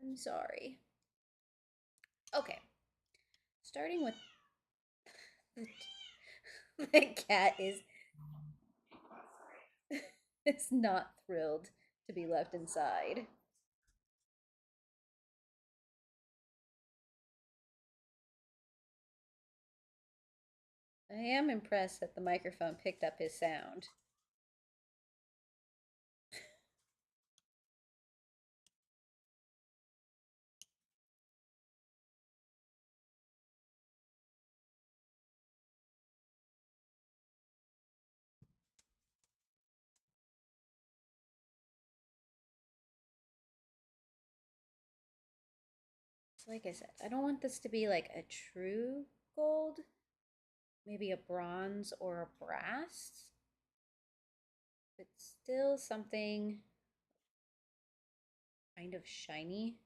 I'm sorry. Okay. Starting with the cat is not thrilled to be left inside. I am impressed that the microphone picked up his sound. So like I said, I don't want this to be like a true gold, maybe a bronze or a brass. It's still something kind of shiny.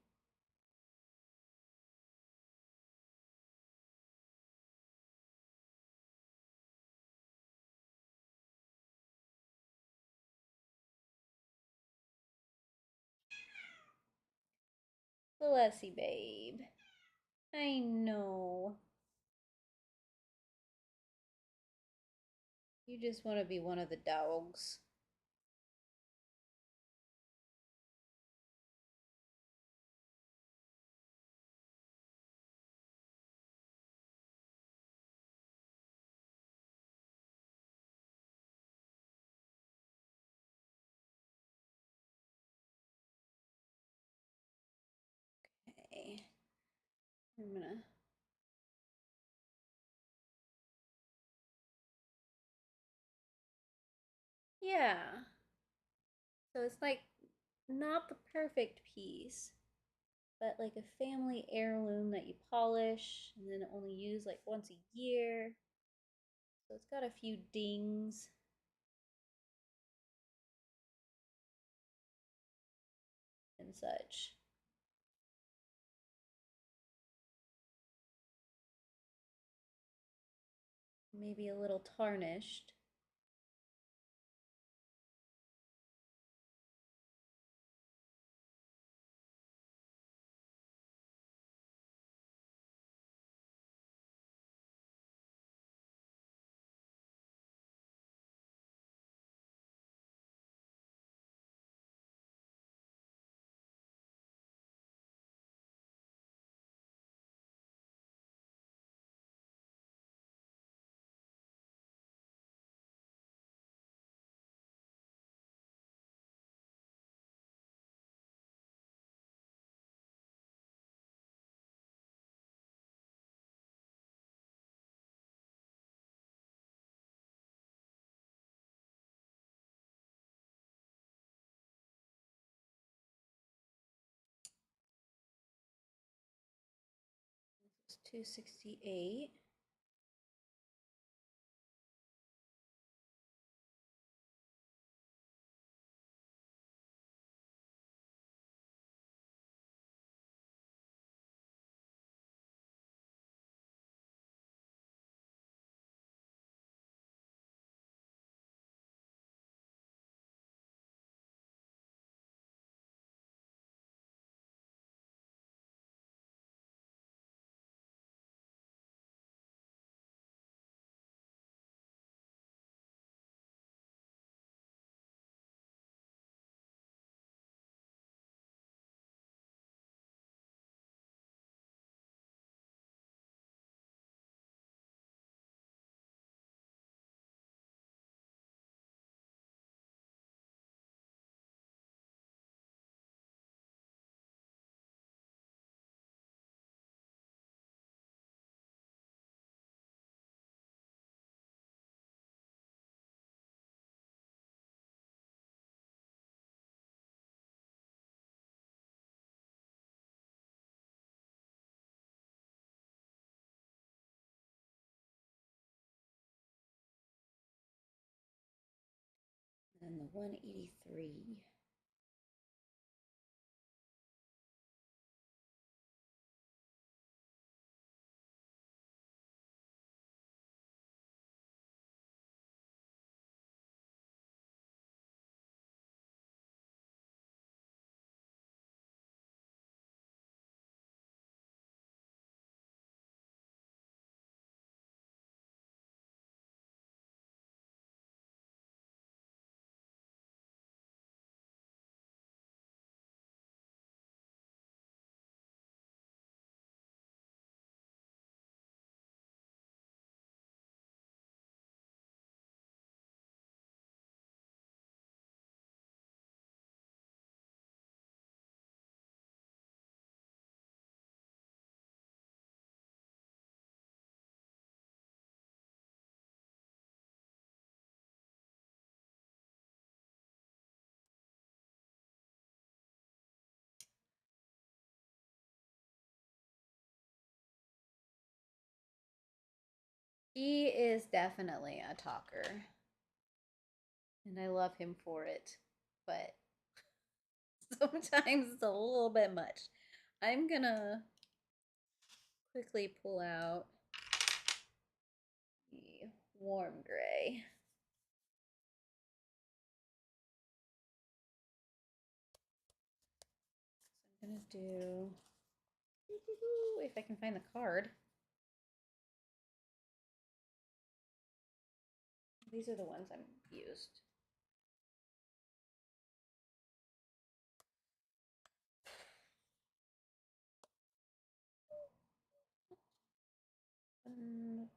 Blessy babe. I know. You just want to be one of the dogs. Okay. I'm gonna yeah. So it's like not the perfect piece, but like a family heirloom that you polish and then only use like once a year. So it's got a few dings. And such. Maybe a little tarnished. 268. And the 183. He is definitely a talker, and I love him for it, but sometimes it's a little bit much. I'm gonna quickly pull out the warm gray. So I'm gonna do, if I can find the card. These are the ones I'm used. And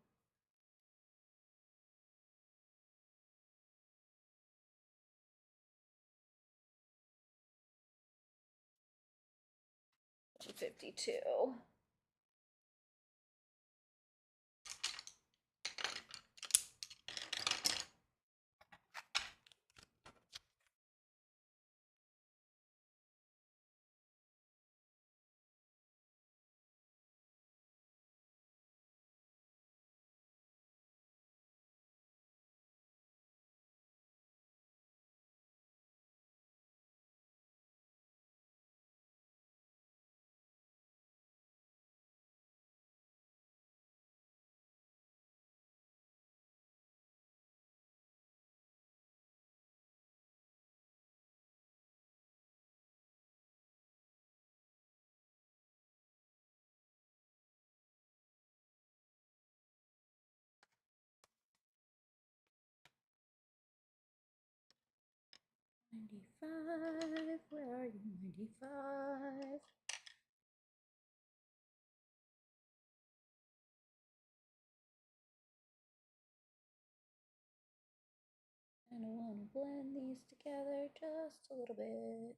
252. $95. Where are you? $95. And I want to blend these together just a little bit.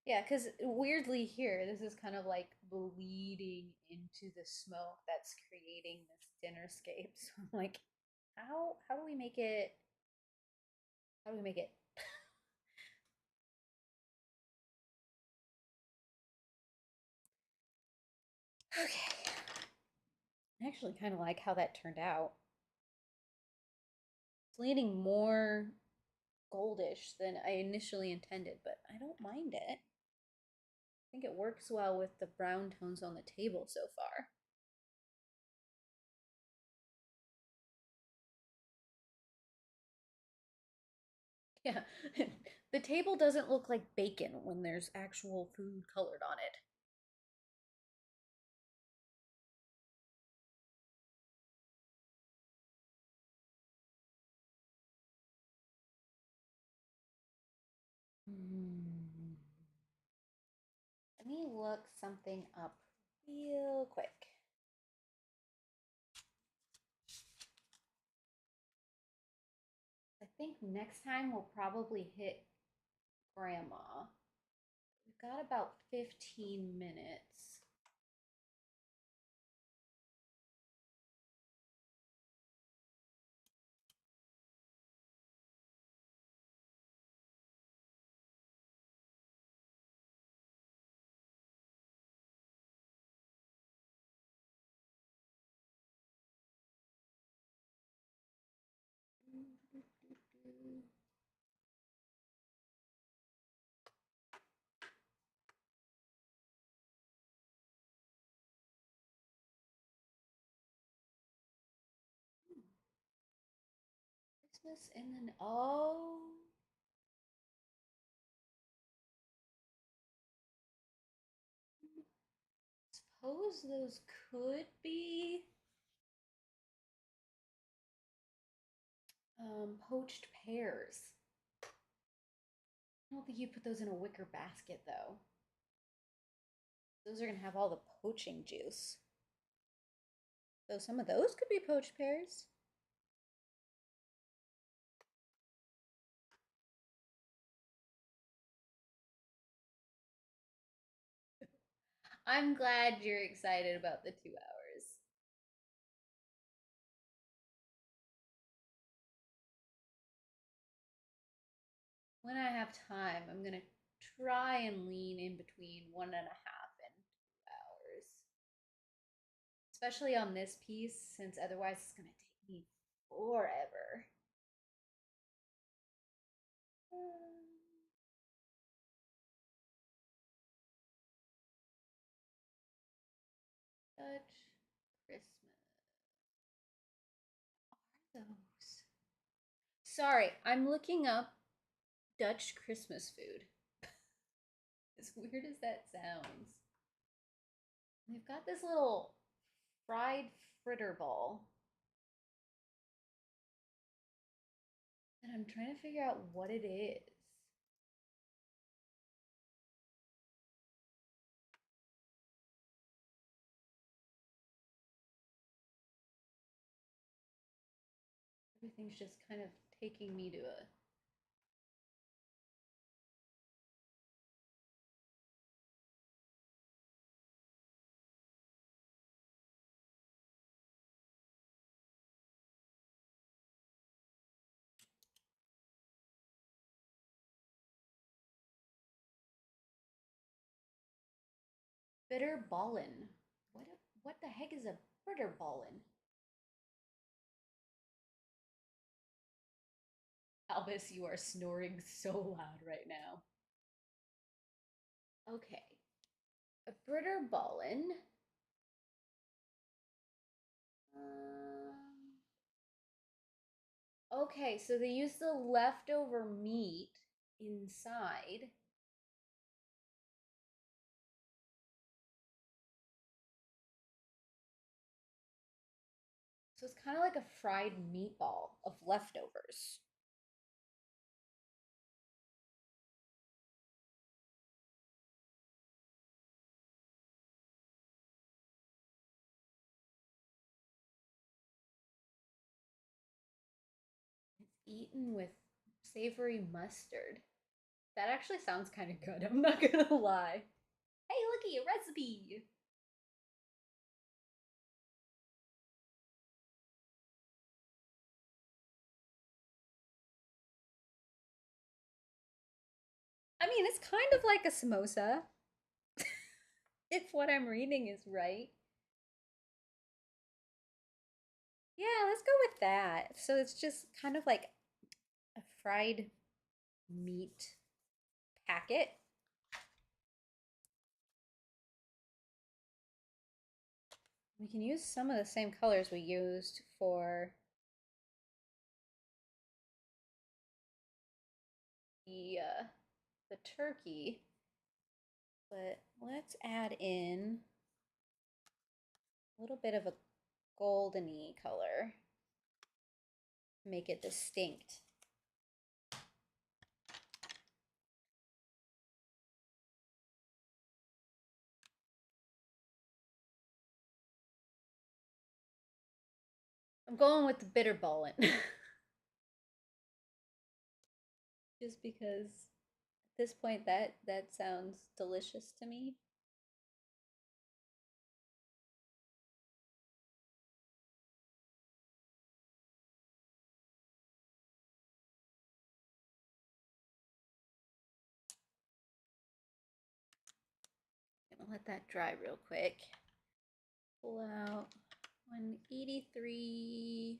Yeah, because weirdly here, this is kind of like bleeding into the smoke that's creating this dinnerscape. So I'm like, how do we make it? How do we make it? Okay. I actually kind of like how that turned out. It's leaning more goldish than I initially intended, but I don't mind it. I think it works well with the brown tones on the table so far. Yeah, the table doesn't look like bacon when there's actual food colored on it. Hmm. Let me look something up real quick. I think next time we'll probably hit grandma. We've got about 15 minutes. Christmas and then oh, suppose those could be poached pears. I don't think you put those in a wicker basket though. Those are gonna have all the poaching juice. So some of those could be poached pears. I'm glad you're excited about the 2 hours. When I have time, I'm gonna try and lean in between 1.5 and 2 hours. Especially on this piece, since otherwise it's gonna take me forever. Dutch Christmas. What are those? Sorry, I'm looking up Dutch Christmas food. As weird as that sounds. They've got this little fried fritter ball. And I'm trying to figure out what it is. Everything's just kind of taking me to a bitter ballin. What the heck is a bitter ballin? Albus, you are snoring so loud right now. Okay. A bitter ballin. Um, okay, so they use the leftover meat inside. So it's kind of like a fried meatball of leftovers. It's eaten with savory mustard. That actually sounds kind of good, I'm not gonna lie. Hey, looky, a recipe! I mean, it's kind of like a samosa, if what I'm reading is right. Yeah, let's go with that. So it's just kind of like a fried meat packet. We can use some of the same colors we used for the turkey, but let's add in a little bit of a goldeny color to make it distinct. I'm going with the bitter bullet. Just because at this point that sounds delicious to me. Gonna let that dry real quick. Pull out 183.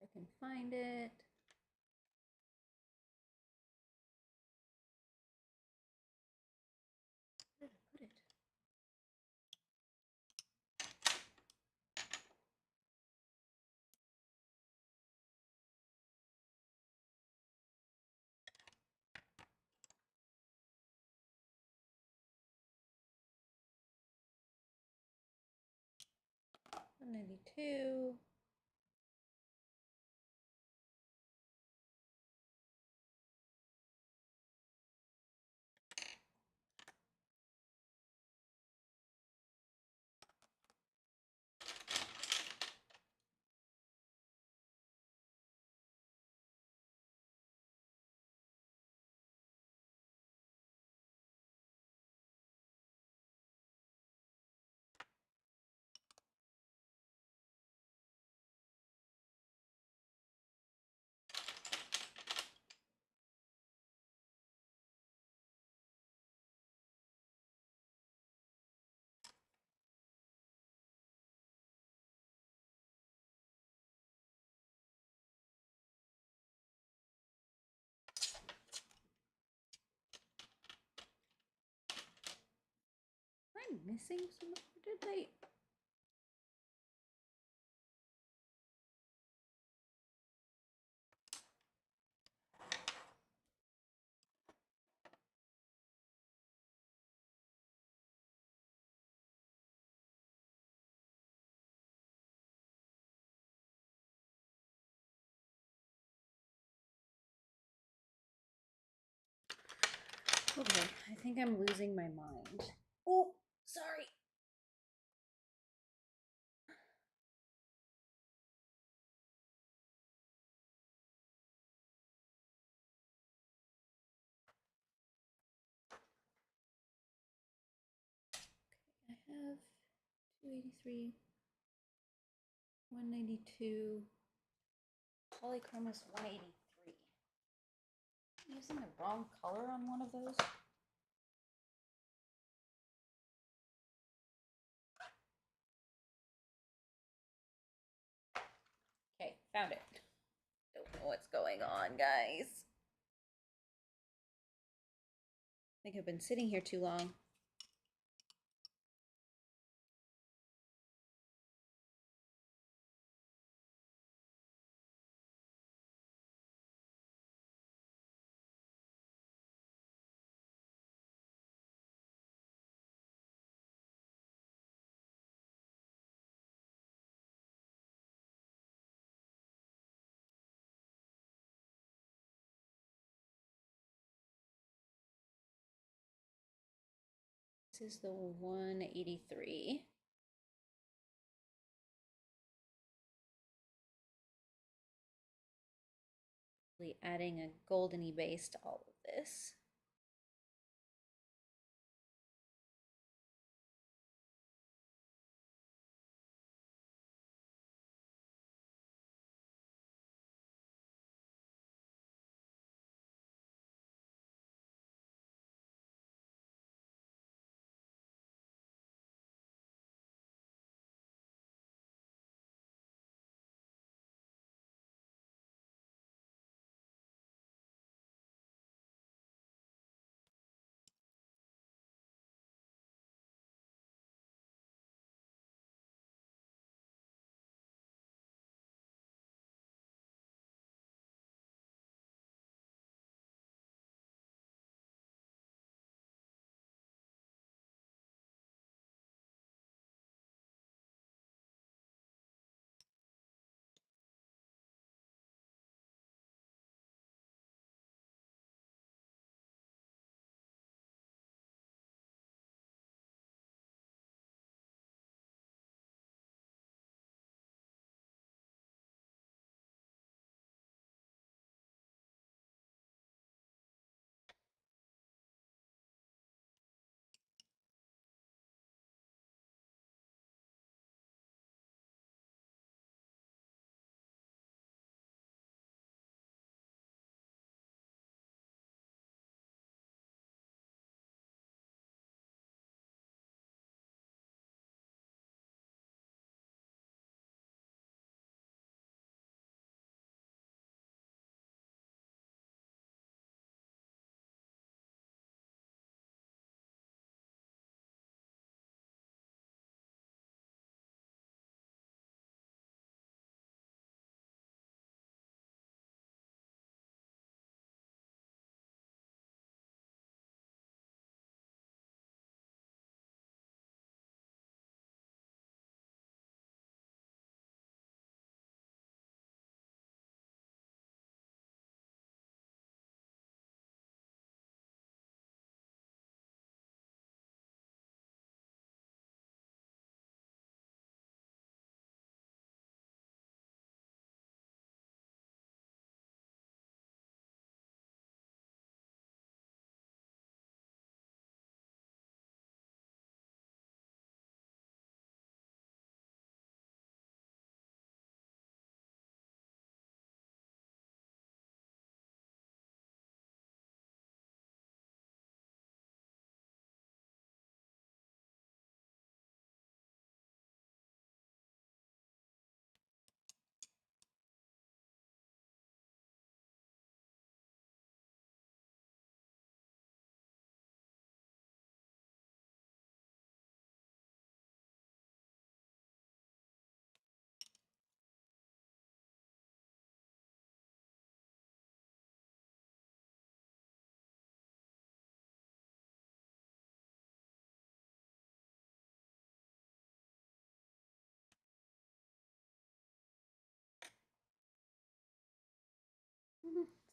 I can find it. Where did I put it? $192. Am I missing some? Did they? Okay, I think I'm losing my mind. Oh, sorry. I have 283, 192, Polychromos 183. I'm using the wrong color on one of those. Okay, found it. Don't know what's going on, guys. I think I've been sitting here too long. This is the 183. Really adding a goldeny base to all of this.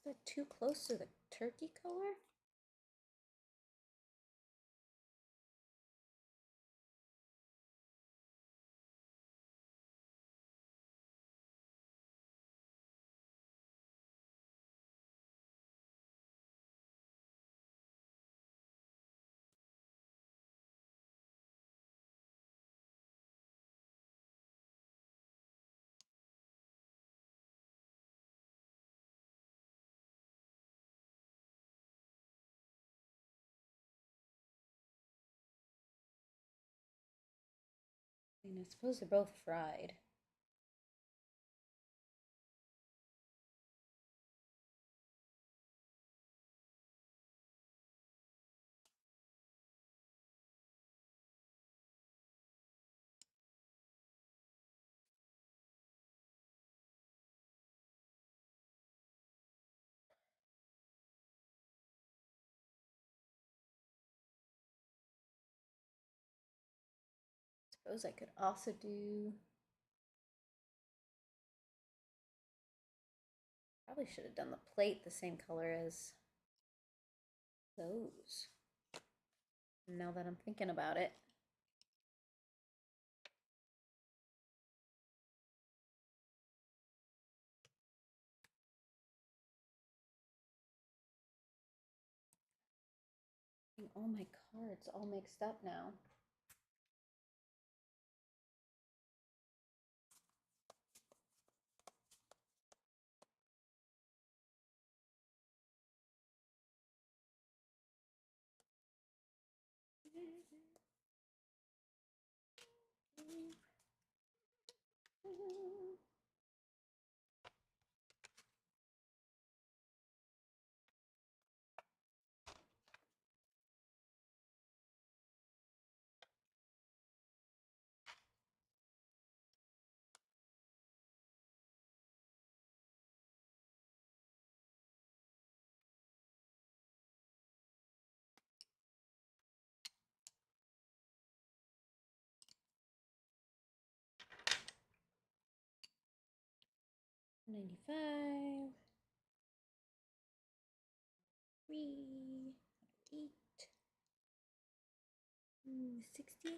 Is that too close to the turkey color? I mean, I suppose they're both fried. Suppose I could also do. Probably should have done the plate the same color as those. Now that I'm thinking about it. all my cards all mixed up now. $95, 3, 8, 68.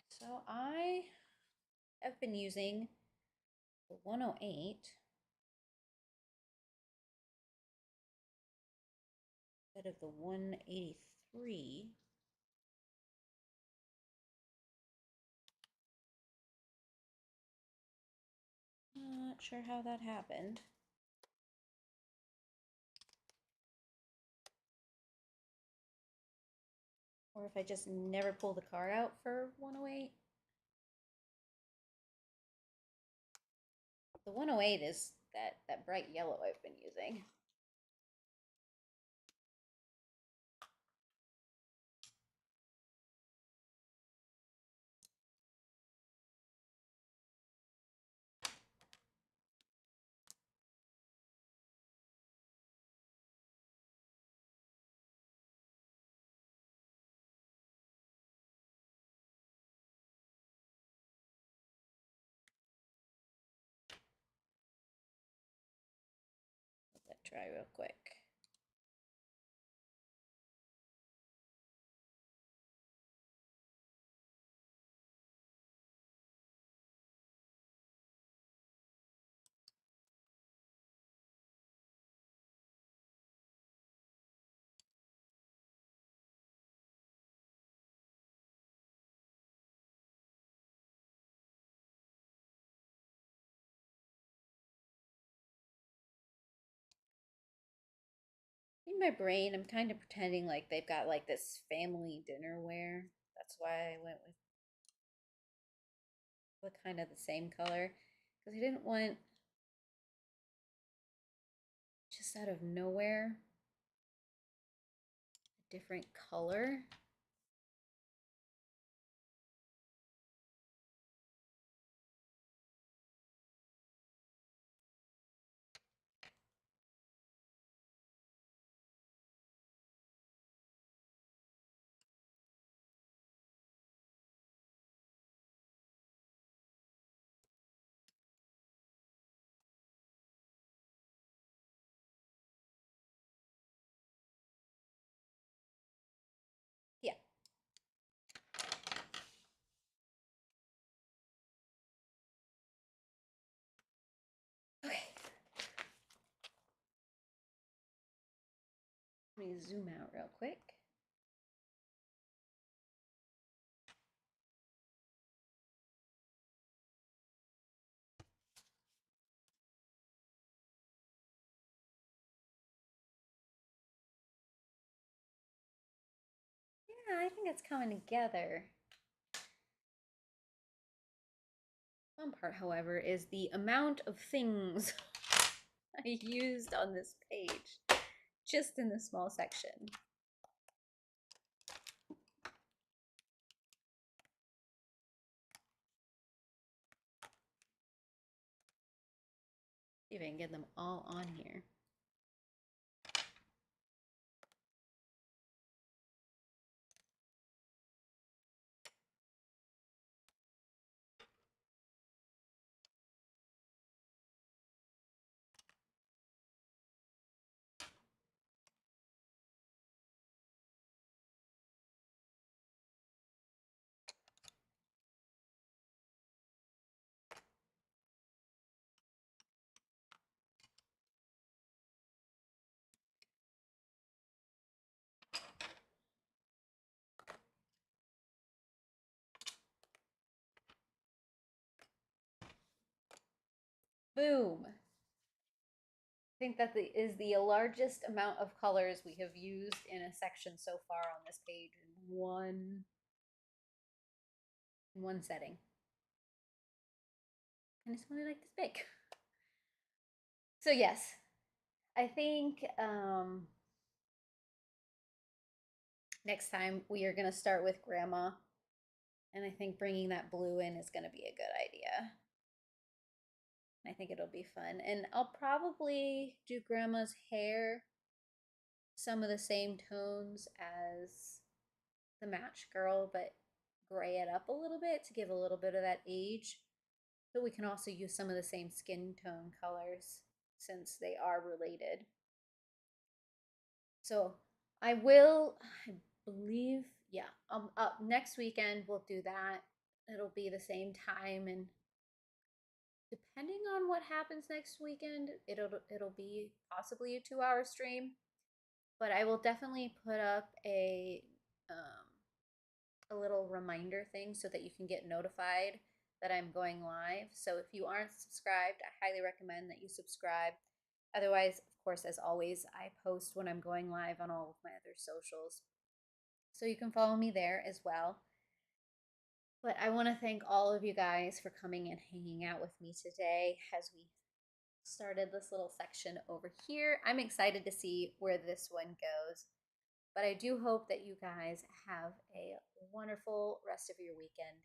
So I have been using the 108 instead of the 183. Not sure how that happened. Or if I just never pull the card out for 108. The 108 is that bright yellow I've been using. Let that dry real quick. In my brain, I'm kind of pretending like they've got like this family dinnerware. That's why I went with kind of the same color, because I didn't want just out of nowhere a different color. Yeah. Okay. Let me zoom out real quick. Yeah, I think it's coming together. One part, however, is the amount of things I used on this page, just in this small section. See if I can get them all on here. Boom. I think that is the largest amount of colors we have used in a section so far on this page in one setting. And it's only like this big. So yes, I think next time we are going to start with Grandma. And I think bringing that blue in is going to be a good idea. I think it'll be fun. And I'll probably do Grandma's hair some of the same tones as the Match Girl, but gray it up a little bit to give a little bit of that age. But we can also use some of the same skin tone colors since they are related. So I will, I believe, yeah, next weekend we'll do that. It'll be the same time, and depending on what happens next weekend, it'll be possibly a 2-hour stream. But I will definitely put up a little reminder thing so that you can get notified that I'm going live. So if you aren't subscribed, I highly recommend that you subscribe. Otherwise, of course, as always, I post when I'm going live on all of my other socials. So you can follow me there as well. But I want to thank all of you guys for coming and hanging out with me today as we started this little section over here. I'm excited to see where this one goes. But I do hope that you guys have a wonderful rest of your weekend,